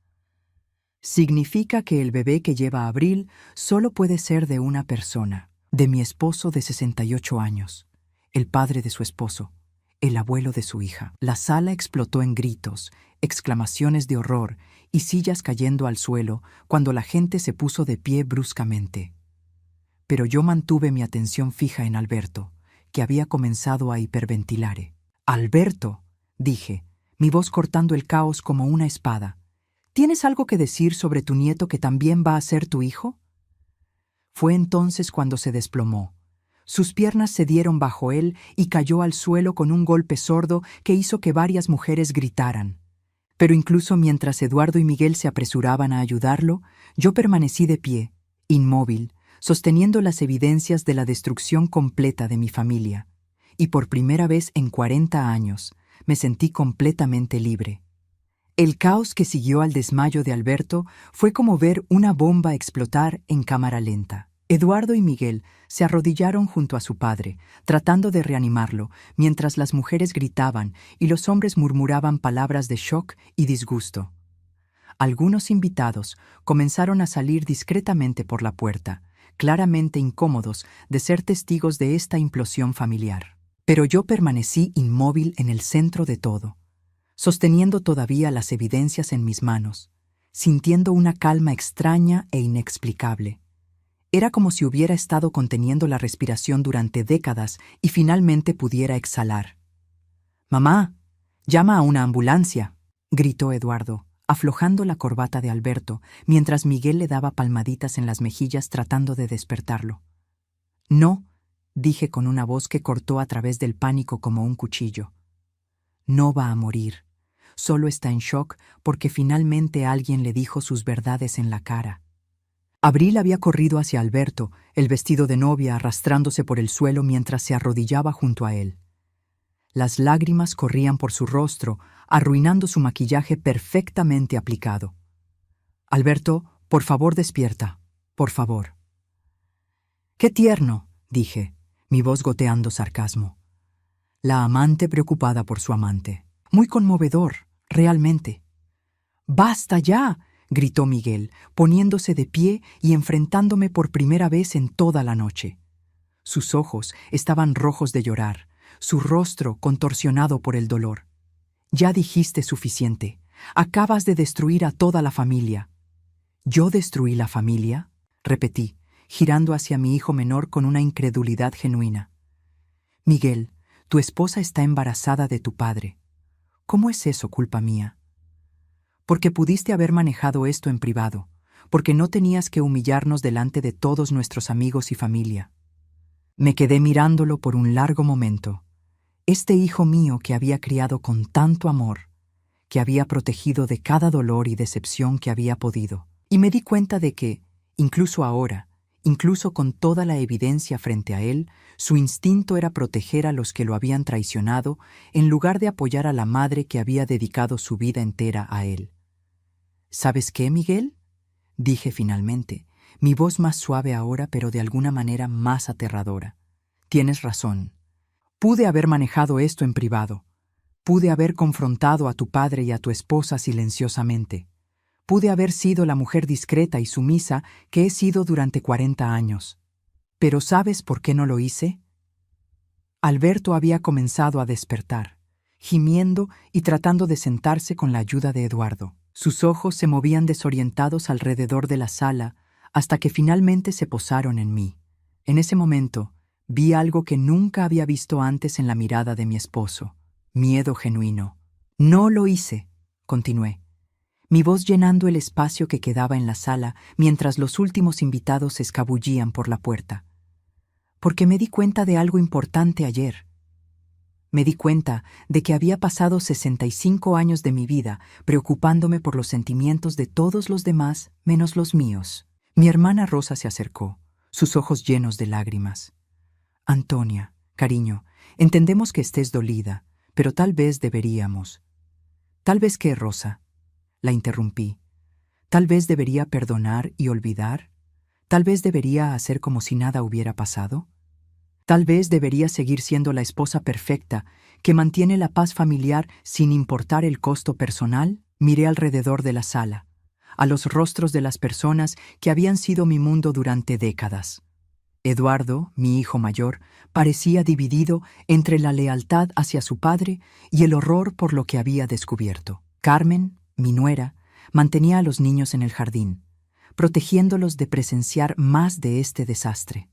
Significa que el bebé que lleva Abril solo puede ser de una persona, de mi esposo de 68 años, el padre de su esposo, el abuelo de su hija. La sala explotó en gritos, exclamaciones de horror y sillas cayendo al suelo cuando la gente se puso de pie bruscamente. Pero yo mantuve mi atención fija en Alberto, que había comenzado a hiperventilar. «Alberto», dije, mi voz cortando el caos como una espada, ¿tienes algo que decir sobre tu nieto que también va a ser tu hijo? Fue entonces cuando se desplomó. Sus piernas se dieron bajo él y cayó al suelo con un golpe sordo que hizo que varias mujeres gritaran. Pero incluso mientras Eduardo y Miguel se apresuraban a ayudarlo, yo permanecí de pie, inmóvil, sosteniendo las evidencias de la destrucción completa de mi familia. Y por primera vez en 40 años me sentí completamente libre. El caos que siguió al desmayo de Alberto fue como ver una bomba explotar en cámara lenta. Eduardo y Miguel se arrodillaron junto a su padre, tratando de reanimarlo, mientras las mujeres gritaban y los hombres murmuraban palabras de shock y disgusto. Algunos invitados comenzaron a salir discretamente por la puerta, claramente incómodos de ser testigos de esta implosión familiar. Pero yo permanecí inmóvil en el centro de todo, sosteniendo todavía las evidencias en mis manos, sintiendo una calma extraña e inexplicable. Era como si hubiera estado conteniendo la respiración durante décadas y finalmente pudiera exhalar. «Mamá, llama a una ambulancia», gritó Eduardo, aflojando la corbata de Alberto, mientras Miguel le daba palmaditas en las mejillas tratando de despertarlo. «No», dije con una voz que cortó a través del pánico como un cuchillo. «No va a morir. Solo está en shock porque finalmente alguien le dijo sus verdades en la cara». Abril había corrido hacia Alberto, el vestido de novia arrastrándose por el suelo mientras se arrodillaba junto a él. Las lágrimas corrían por su rostro, arruinando su maquillaje perfectamente aplicado. «Alberto, por favor despierta, por favor». «Qué tierno», dije, mi voz goteando sarcasmo. La amante preocupada por su amante. Muy conmovedor, realmente. «¡Basta ya!», gritó Miguel, poniéndose de pie y enfrentándome por primera vez en toda la noche. Sus ojos estaban rojos de llorar, su rostro contorsionado por el dolor. «Ya dijiste suficiente. Acabas de destruir a toda la familia». «¿Yo destruí la familia?», repetí, girando hacia mi hijo menor con una incredulidad genuina. «Miguel, tu esposa está embarazada de tu padre. ¿Cómo es eso culpa mía?». «Porque pudiste haber manejado esto en privado, porque no tenías que humillarnos delante de todos nuestros amigos y familia». Me quedé mirándolo por un largo momento. Este hijo mío que había criado con tanto amor, que había protegido de cada dolor y decepción que había podido. Y me di cuenta de que, incluso ahora, incluso con toda la evidencia frente a él, su instinto era proteger a los que lo habían traicionado en lugar de apoyar a la madre que había dedicado su vida entera a él. «¿Sabes qué, Miguel?», dije finalmente, mi voz más suave ahora pero de alguna manera más aterradora. «Tienes razón. Pude haber manejado esto en privado. Pude haber confrontado a tu padre y a tu esposa silenciosamente. Pude haber sido la mujer discreta y sumisa que he sido durante 40 años. Pero ¿sabes por qué no lo hice?». Alberto había comenzado a despertar, gimiendo y tratando de sentarse con la ayuda de Eduardo. Sus ojos se movían desorientados alrededor de la sala hasta que finalmente se posaron en mí. En ese momento, vi algo que nunca había visto antes en la mirada de mi esposo. Miedo genuino. «No lo hice», continué. mi voz llenando el espacio que quedaba en la sala mientras los últimos invitados se escabullían por la puerta. Porque me di cuenta de algo importante ayer. Me di cuenta de que había pasado 65 años de mi vida preocupándome por los sentimientos de todos los demás menos los míos. Mi hermana Rosa se acercó, sus ojos llenos de lágrimas. Antonia, cariño, entendemos que estés dolida, pero tal vez deberíamos. ¿Tal vez qué, Rosa? La interrumpí. ¿Tal vez debería perdonar y olvidar? ¿Tal vez debería hacer como si nada hubiera pasado? Tal vez debería seguir siendo la esposa perfecta, que mantiene la paz familiar sin importar el costo personal. Miré alrededor de la sala, a los rostros de las personas que habían sido mi mundo durante décadas. Eduardo, mi hijo mayor, parecía dividido entre la lealtad hacia su padre y el horror por lo que había descubierto. Carmen, mi nuera, mantenía a los niños en el jardín, protegiéndolos de presenciar más de este desastre.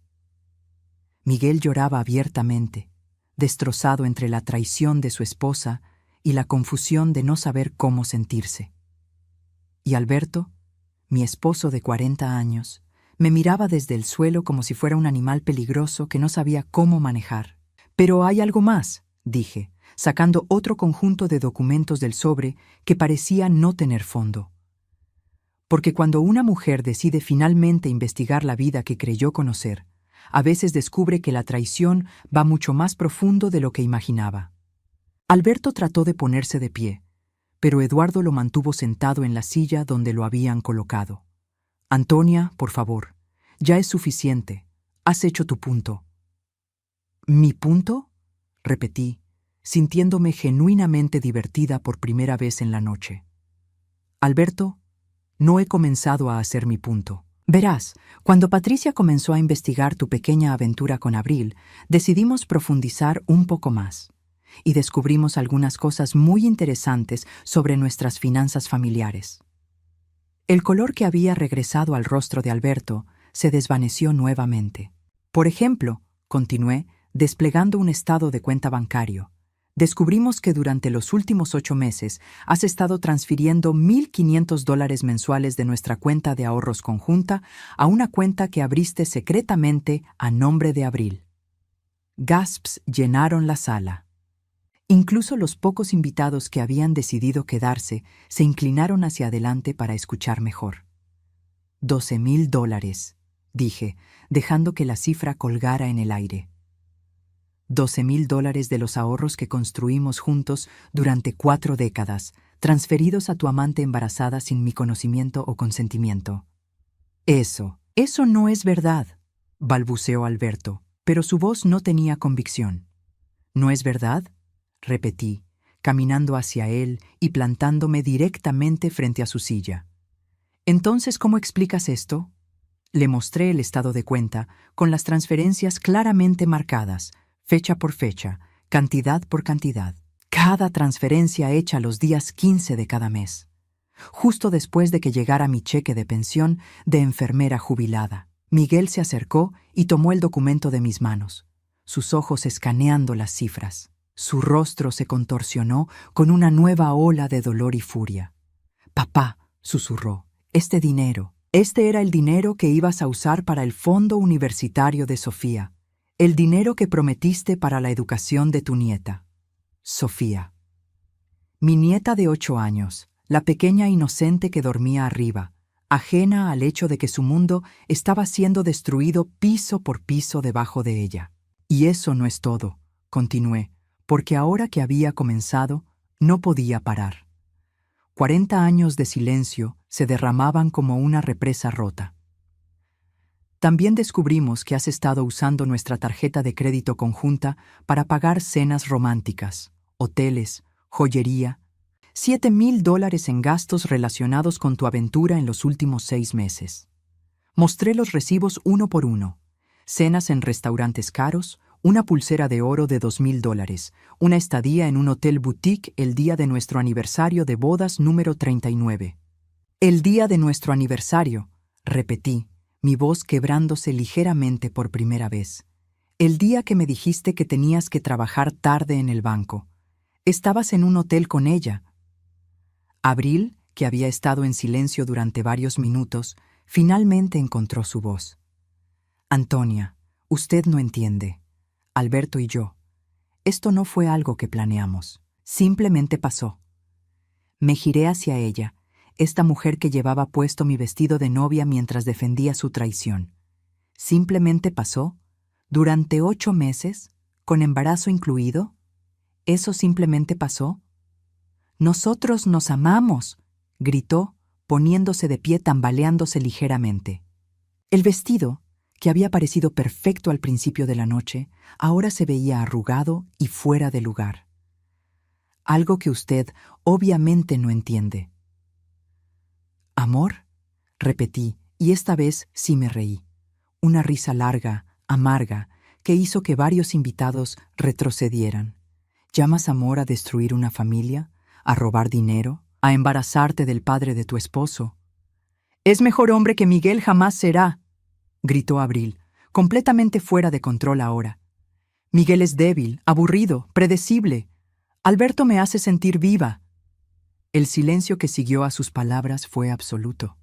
Miguel lloraba abiertamente, destrozado entre la traición de su esposa y la confusión de no saber cómo sentirse. Y Alberto, mi esposo de 40 años, me miraba desde el suelo como si fuera un animal peligroso que no sabía cómo manejar. «Pero hay algo más», dije, sacando otro conjunto de documentos del sobre que parecía no tener fondo. Porque cuando una mujer decide finalmente investigar la vida que creyó conocer, a veces descubre que la traición va mucho más profundo de lo que imaginaba. Alberto trató de ponerse de pie, pero Eduardo lo mantuvo sentado en la silla donde lo habían colocado. «Antonia, por favor, ya es suficiente. Has hecho tu punto». «¿Mi punto?», repetí, sintiéndome genuinamente divertida por primera vez en la noche. «Alberto, no he comenzado a hacer mi punto. Verás, cuando Patricia comenzó a investigar tu pequeña aventura con Abril, decidimos profundizar un poco más y descubrimos algunas cosas muy interesantes sobre nuestras finanzas familiares». El color que había regresado al rostro de Alberto se desvaneció nuevamente. «Por ejemplo», continué, desplegando un estado de cuenta bancario, «descubrimos que durante los últimos 8 meses has estado transfiriendo $1,500 mensuales de nuestra cuenta de ahorros conjunta a una cuenta que abriste secretamente a nombre de Abril». Gasps llenaron la sala. Incluso los pocos invitados que habían decidido quedarse se inclinaron hacia adelante para escuchar mejor. $12,000, dije, dejando que la cifra colgara en el aire. $12,000 de los ahorros que construimos juntos durante 4 décadas, transferidos a tu amante embarazada sin mi conocimiento o consentimiento. Eso no es verdad», balbuceó Alberto, pero su voz no tenía convicción. «¿No es verdad?», repetí, caminando hacia él y plantándome directamente frente a su silla. «Entonces, ¿cómo explicas esto?». Le mostré el estado de cuenta, con las transferencias claramente marcadas, fecha por fecha, cantidad por cantidad. Cada transferencia hecha los días 15 de cada mes, justo después de que llegara mi cheque de pensión de enfermera jubilada. Miguel se acercó y tomó el documento de mis manos, sus ojos escaneando las cifras. Su rostro se contorsionó con una nueva ola de dolor y furia. «Papá», susurró, «este era el dinero que ibas a usar para el fondo universitario de Sofía, el dinero que prometiste para la educación de tu nieta». Sofía. Mi nieta de 8 años, la pequeña inocente que dormía arriba, ajena al hecho de que su mundo estaba siendo destruido piso por piso debajo de ella. «Y eso no es todo», continué, porque ahora que había comenzado, no podía parar. 40 años de silencio se derramaban como una represa rota. «También descubrimos que has estado usando nuestra tarjeta de crédito conjunta para pagar cenas románticas, hoteles, joyería, $7,000 en gastos relacionados con tu aventura en los últimos 6 meses. Mostré los recibos uno por uno, cenas en restaurantes caros, una pulsera de oro de $2,000, una estadía en un hotel boutique el día de nuestro aniversario de bodas número 39. «El día de nuestro aniversario», repetí, mi voz quebrándose ligeramente por primera vez. «El día que me dijiste que tenías que trabajar tarde en el banco. Estabas en un hotel con ella». Abril, que había estado en silencio durante varios minutos, finalmente encontró su voz. Antonia, usted no entiende. Alberto y yo. Esto no fue algo que planeamos. Simplemente pasó. Me giré hacia ella, esta mujer que llevaba puesto mi vestido de novia mientras defendía su traición. Simplemente pasó, durante 8 meses, con embarazo incluido. ¿Eso simplemente pasó? Nosotros nos amamos, gritó, poniéndose de pie, tambaleándose ligeramente. El vestido, que había parecido perfecto al principio de la noche, ahora se veía arrugado y fuera de lugar. Algo que usted obviamente no entiende. ¿Amor? Repetí, y esta vez sí me reí. Una risa larga, amarga, que hizo que varios invitados retrocedieran. ¿Llamas amor a destruir una familia? ¿A robar dinero? ¿A embarazarte del padre de tu esposo? «Es mejor hombre que Miguel jamás será», gritó Abril, completamente fuera de control ahora. «Miguel es débil, aburrido, predecible. Alberto me hace sentir viva». El silencio que siguió a sus palabras fue absoluto.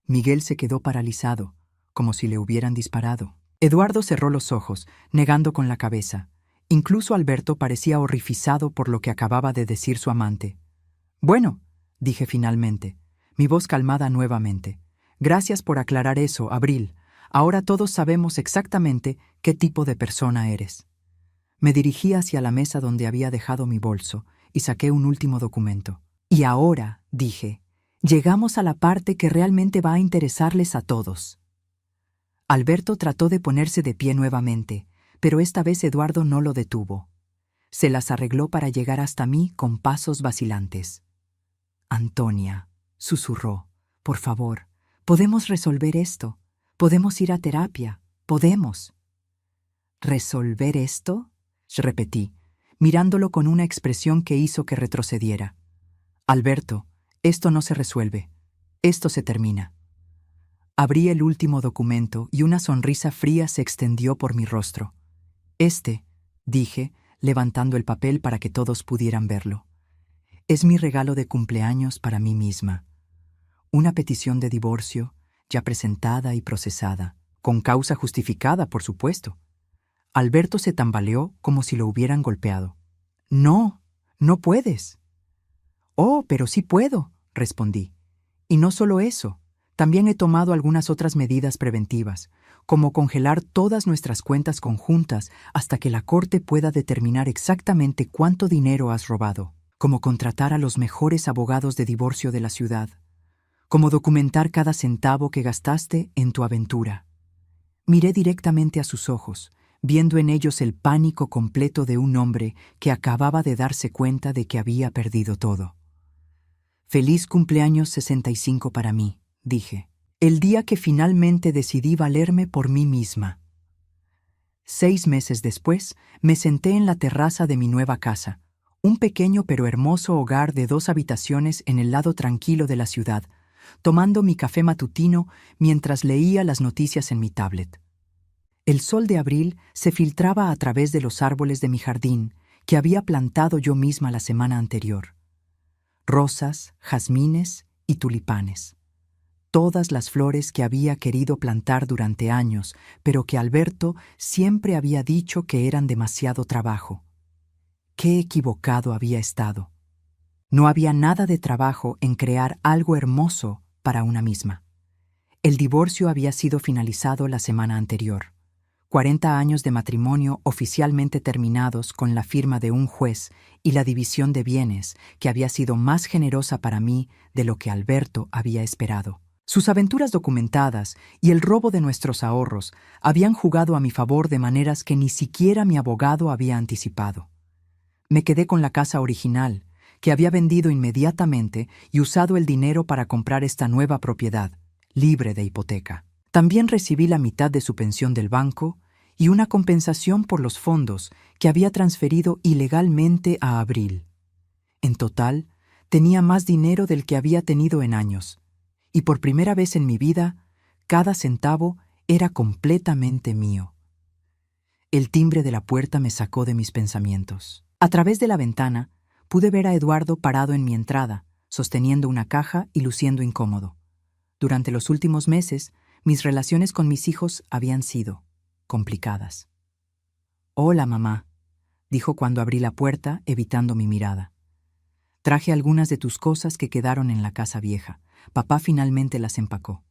Miguel se quedó paralizado, como si le hubieran disparado. Eduardo cerró los ojos, negando con la cabeza. Incluso Alberto parecía horrorizado por lo que acababa de decir su amante. «Bueno», dije finalmente, mi voz calmada nuevamente. «Gracias por aclarar eso, Abril. Ahora todos sabemos exactamente qué tipo de persona eres». Me dirigí hacia la mesa donde había dejado mi bolso y saqué un último documento. «Y ahora», dije, «llegamos a la parte que realmente va a interesarles a todos». Alberto trató de ponerse de pie nuevamente, pero esta vez Eduardo no lo detuvo. Se las arregló para llegar hasta mí con pasos vacilantes. «Antonia», susurró, «por favor, podemos resolver esto. Podemos ir a terapia. Podemos». «¿Resolver esto?», repetí, mirándolo con una expresión que hizo que retrocediera. «Alberto, esto no se resuelve. Esto se termina». Abrí el último documento y una sonrisa fría se extendió por mi rostro. Dije, levantando el papel para que todos pudieran verlo. «Es mi regalo de cumpleaños para mí misma. Una petición de divorcio, ya presentada y procesada, con causa justificada, por supuesto». Alberto se tambaleó como si lo hubieran golpeado. «No, no puedes». «Oh, pero sí puedo», respondí. «Y no solo eso. También he tomado algunas otras medidas preventivas, como congelar todas nuestras cuentas conjuntas hasta que la corte pueda determinar exactamente cuánto dinero has robado, como contratar a los mejores abogados de divorcio de la ciudad, como documentar cada centavo que gastaste en tu aventura». Miré directamente a sus ojos, viendo en ellos el pánico completo de un hombre que acababa de darse cuenta de que había perdido todo. «Feliz cumpleaños 65 para mí», dije, «el día que finalmente decidí valerme por mí misma». 6 meses después, me senté en la terraza de mi nueva casa, un pequeño pero hermoso hogar de 2 habitaciones en el lado tranquilo de la ciudad, tomando mi café matutino mientras leía las noticias en mi tablet. El sol de abril se filtraba a través de los árboles de mi jardín, que había plantado yo misma la semana anterior. Rosas, jazmines y tulipanes. Todas las flores que había querido plantar durante años, pero que Alberto siempre había dicho que eran demasiado trabajo. Qué equivocado había estado. No había nada de trabajo en crear algo hermoso para una misma. El divorcio había sido finalizado la semana anterior. 40 años de matrimonio oficialmente terminados con la firma de un juez y la división de bienes que había sido más generosa para mí de lo que Alberto había esperado. Sus aventuras documentadas y el robo de nuestros ahorros habían jugado a mi favor de maneras que ni siquiera mi abogado había anticipado. Me quedé con la casa original, que había vendido inmediatamente y usado el dinero para comprar esta nueva propiedad, libre de hipoteca. También recibí la mitad de su pensión del banco y una compensación por los fondos que había transferido ilegalmente a Abril. En total, tenía más dinero del que había tenido en años, y por primera vez en mi vida, cada centavo era completamente mío. El timbre de la puerta me sacó de mis pensamientos. A través de la ventana, pude ver a Eduardo parado en mi entrada, sosteniendo una caja y luciendo incómodo. Durante los últimos meses, mis relaciones con mis hijos habían sido complicadas. «Hola, mamá», dijo cuando abrí la puerta, evitando mi mirada. «Traje algunas de tus cosas que quedaron en la casa vieja. Papá finalmente las empacó».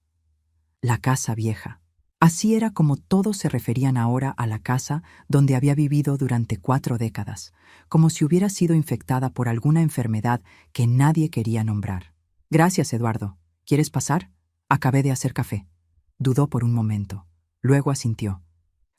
La casa vieja. Así era como todos se referían ahora a la casa donde había vivido durante 4 décadas, como si hubiera sido infectada por alguna enfermedad que nadie quería nombrar. «Gracias, Eduardo. ¿Quieres pasar? Acabé de hacer café». Dudó por un momento. Luego asintió.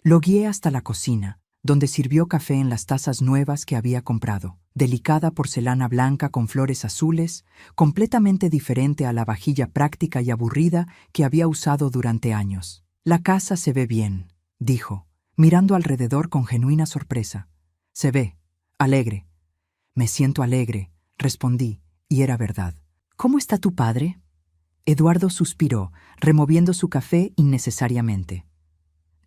Lo guié hasta la cocina, donde sirvió café en las tazas nuevas que había comprado. Delicada porcelana blanca con flores azules, completamente diferente a la vajilla práctica y aburrida que había usado durante años. «La casa se ve bien», dijo, mirando alrededor con genuina sorpresa. «Se ve alegre». «Me siento alegre», respondí, y era verdad. «¿Cómo está tu padre?» Eduardo suspiró, removiendo su café innecesariamente.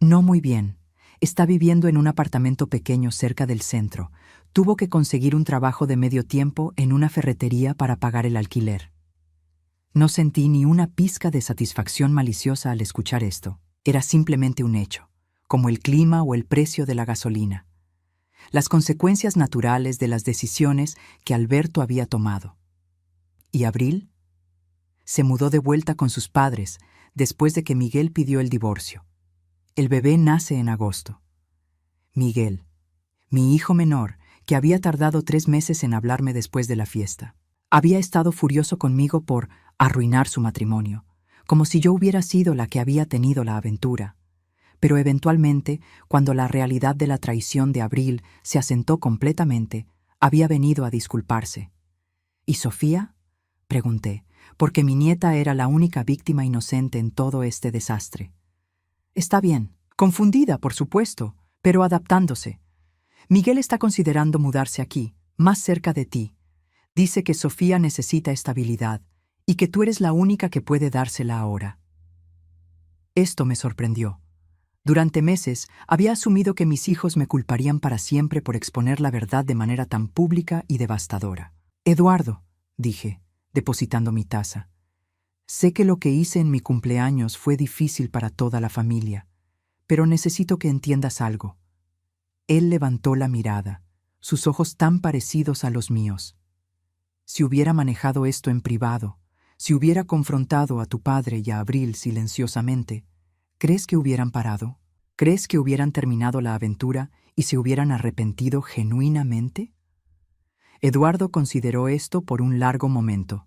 «No muy bien. Está viviendo en un apartamento pequeño cerca del centro. Tuvo que conseguir un trabajo de medio tiempo en una ferretería para pagar el alquiler». No sentí ni una pizca de satisfacción maliciosa al escuchar esto. Era simplemente un hecho, como el clima o el precio de la gasolina. Las consecuencias naturales de las decisiones que Alberto había tomado. ¿Y Abril? Se mudó de vuelta con sus padres después de que Miguel pidió el divorcio. El bebé nace en agosto. Miguel, mi hijo menor, que había tardado 3 meses en hablarme después de la fiesta. Había estado furioso conmigo por arruinar su matrimonio, como si yo hubiera sido la que había tenido la aventura. Pero eventualmente, cuando la realidad de la traición de Abril se asentó completamente, había venido a disculparse. ¿Y Sofía?, pregunté, porque mi nieta era la única víctima inocente en todo este desastre. «Está bien, confundida, por supuesto, pero adaptándose. Miguel está considerando mudarse aquí, más cerca de ti. Dice que Sofía necesita estabilidad y que tú eres la única que puede dársela ahora». Esto me sorprendió. Durante meses había asumido que mis hijos me culparían para siempre por exponer la verdad de manera tan pública y devastadora. «Eduardo», dije, depositando mi taza, «sé que lo que hice en mi cumpleaños fue difícil para toda la familia, pero necesito que entiendas algo». Él levantó la mirada, sus ojos tan parecidos a los míos. «Si hubiera manejado esto en privado, si hubiera confrontado a tu padre y a Abril silenciosamente, ¿crees que hubieran parado? ¿Crees que hubieran terminado la aventura y se hubieran arrepentido genuinamente?» Eduardo consideró esto por un largo momento.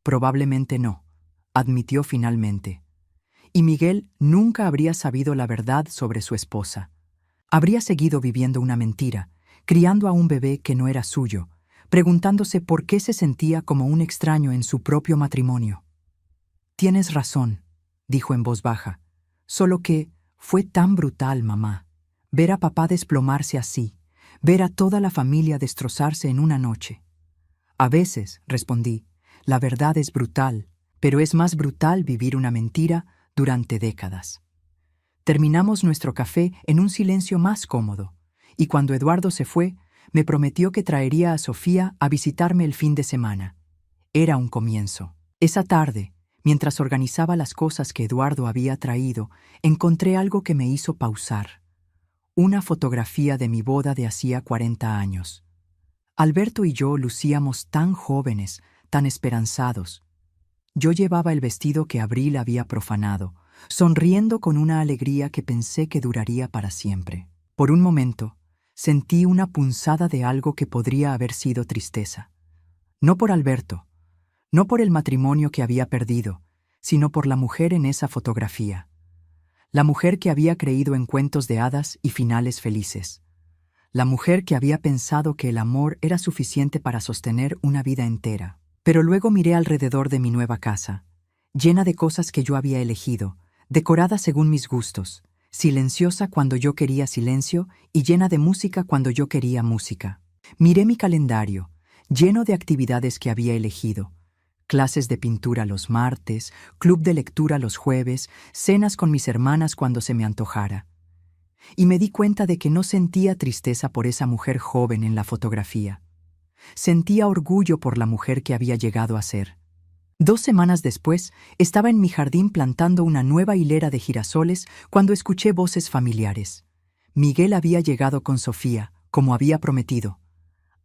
«Probablemente no», admitió finalmente. Y Miguel nunca habría sabido la verdad sobre su esposa. Habría seguido viviendo una mentira, criando a un bebé que no era suyo, preguntándose por qué se sentía como un extraño en su propio matrimonio. «Tienes razón», dijo en voz baja, «solo que fue tan brutal, mamá. Ver a papá desplomarse así, ver a toda la familia destrozarse en una noche». «A veces», respondí, «la verdad es brutal, pero es más brutal vivir una mentira durante décadas». Terminamos nuestro café en un silencio más cómodo, y cuando Eduardo se fue, me prometió que traería a Sofía a visitarme el fin de semana. Era un comienzo. Esa tarde, mientras organizaba las cosas que Eduardo había traído, encontré algo que me hizo pausar. Una fotografía de mi boda de hacía 40 años. Alberto y yo lucíamos tan jóvenes, tan esperanzados. Yo llevaba el vestido que Abril había profanado, sonriendo con una alegría que pensé que duraría para siempre. Por un momento, sentí una punzada de algo que podría haber sido tristeza. No por Alberto, no por el matrimonio que había perdido, sino por la mujer en esa fotografía. La mujer que había creído en cuentos de hadas y finales felices. La mujer que había pensado que el amor era suficiente para sostener una vida entera. Pero luego miré alrededor de mi nueva casa, llena de cosas que yo había elegido, decorada según mis gustos, silenciosa cuando yo quería silencio y llena de música cuando yo quería música. Miré mi calendario, lleno de actividades que había elegido. Clases de pintura los martes, club de lectura los jueves, cenas con mis hermanas cuando se me antojara. Y me di cuenta de que no sentía tristeza por esa mujer joven en la fotografía. Sentía orgullo por la mujer que había llegado a ser. 2 semanas después, estaba en mi jardín plantando una nueva hilera de girasoles cuando escuché voces familiares. Miguel había llegado con Sofía, como había prometido.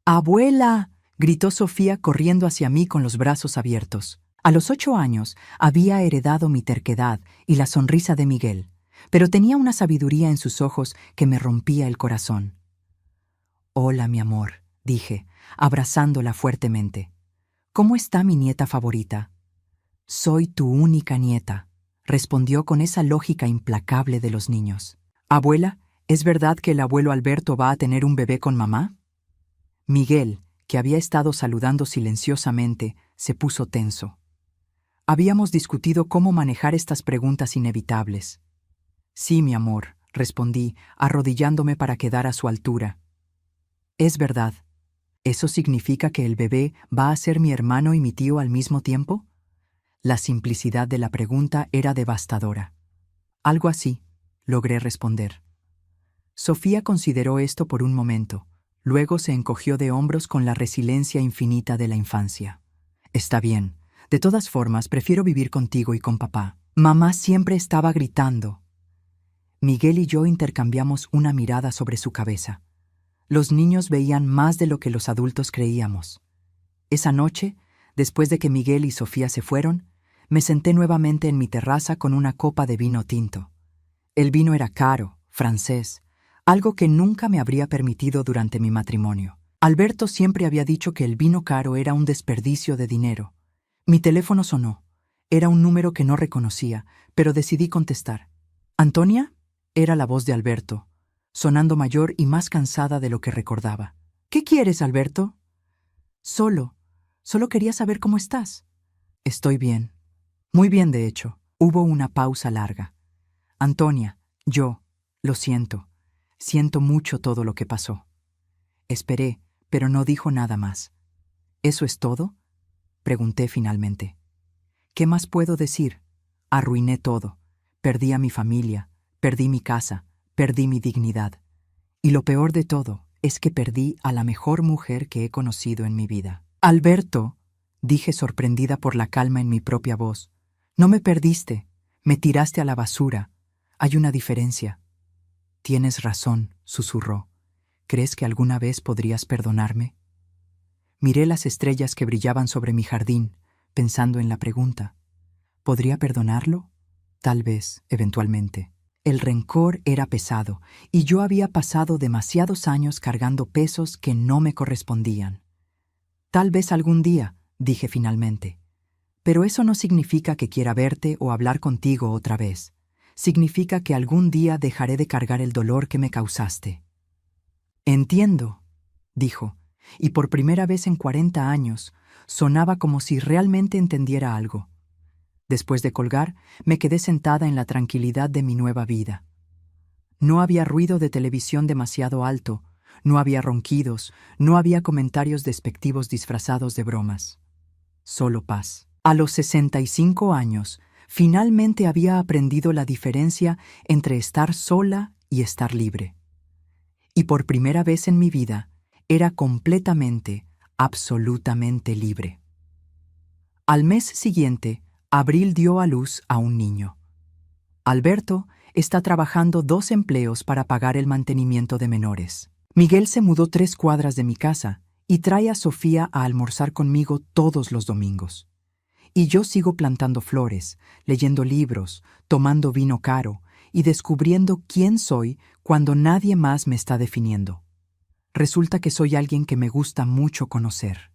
¡Abuela!, gritó Sofía corriendo hacia mí con los brazos abiertos. A los 8 años había heredado mi terquedad y la sonrisa de Miguel, pero tenía una sabiduría en sus ojos que me rompía el corazón. «Hola, mi amor», dije, abrazándola fuertemente. «¿Cómo está mi nieta favorita?» «Soy tu única nieta», respondió con esa lógica implacable de los niños. «Abuela, ¿es verdad que el abuelo Alberto va a tener un bebé con mamá?» Miguel, que había estado saludando silenciosamente, se puso tenso. Habíamos discutido cómo manejar estas preguntas inevitables. «Sí, mi amor», respondí, arrodillándome para quedar a su altura. «Es verdad. ¿Eso significa que el bebé va a ser mi hermano y mi tío al mismo tiempo?» La simplicidad de la pregunta era devastadora. «Algo así», logré responder. Sofía consideró esto por un momento. Luego se encogió de hombros con la resiliencia infinita de la infancia. «Está bien. De todas formas, prefiero vivir contigo y con papá. Mamá siempre estaba gritando». Miguel y yo intercambiamos una mirada sobre su cabeza. Los niños veían más de lo que los adultos creíamos. Esa noche, después de que Miguel y Sofía se fueron, me senté nuevamente en mi terraza con una copa de vino tinto. El vino era caro, francés, algo que nunca me habría permitido durante mi matrimonio. Alberto siempre había dicho que el vino caro era un desperdicio de dinero. Mi teléfono sonó. Era un número que no reconocía, pero decidí contestar. «¿Antonia?» Era la voz de Alberto, sonando mayor y más cansada de lo que recordaba. «¿Qué quieres, Alberto?» Solo quería saber cómo estás». «Estoy bien. Muy bien, de hecho». Hubo una pausa larga. «Antonia, lo siento. Siento mucho todo lo que pasó». Esperé, pero no dijo nada más. «¿Eso es todo?», pregunté finalmente. «¿Qué más puedo decir? Arruiné todo. Perdí a mi familia, perdí mi casa, perdí mi dignidad. Y lo peor de todo es que perdí a la mejor mujer que he conocido en mi vida». «Alberto», dije sorprendida por la calma en mi propia voz, «no me perdiste, me tiraste a la basura. Hay una diferencia». «Tienes razón», susurró. «¿Crees que alguna vez podrías perdonarme?» Miré las estrellas que brillaban sobre mi jardín, pensando en la pregunta. ¿Podría perdonarlo? Tal vez, eventualmente. El rencor era pesado, y yo había pasado demasiados años cargando pesos que no me correspondían. «Tal vez algún día», dije finalmente. «Pero eso no significa que quiera verte o hablar contigo otra vez. Significa que algún día dejaré de cargar el dolor que me causaste». «Entiendo», dijo, y por primera vez en 40 años sonaba como si realmente entendiera algo. Después de colgar, me quedé sentada en la tranquilidad de mi nueva vida. No había ruido de televisión demasiado alto, no había ronquidos, no había comentarios despectivos disfrazados de bromas. Solo paz. A los 65 años, finalmente había aprendido la diferencia entre estar sola y estar libre. Y por primera vez en mi vida, era completamente, absolutamente libre. Al mes siguiente, Abril dio a luz a un niño. Alberto está trabajando 2 empleos para pagar el mantenimiento de menores. Miguel se mudó 3 cuadras de mi casa y trae a Sofía a almorzar conmigo todos los domingos. Y yo sigo plantando flores, leyendo libros, tomando vino caro y descubriendo quién soy cuando nadie más me está definiendo. Resulta que soy alguien que me gusta mucho conocer.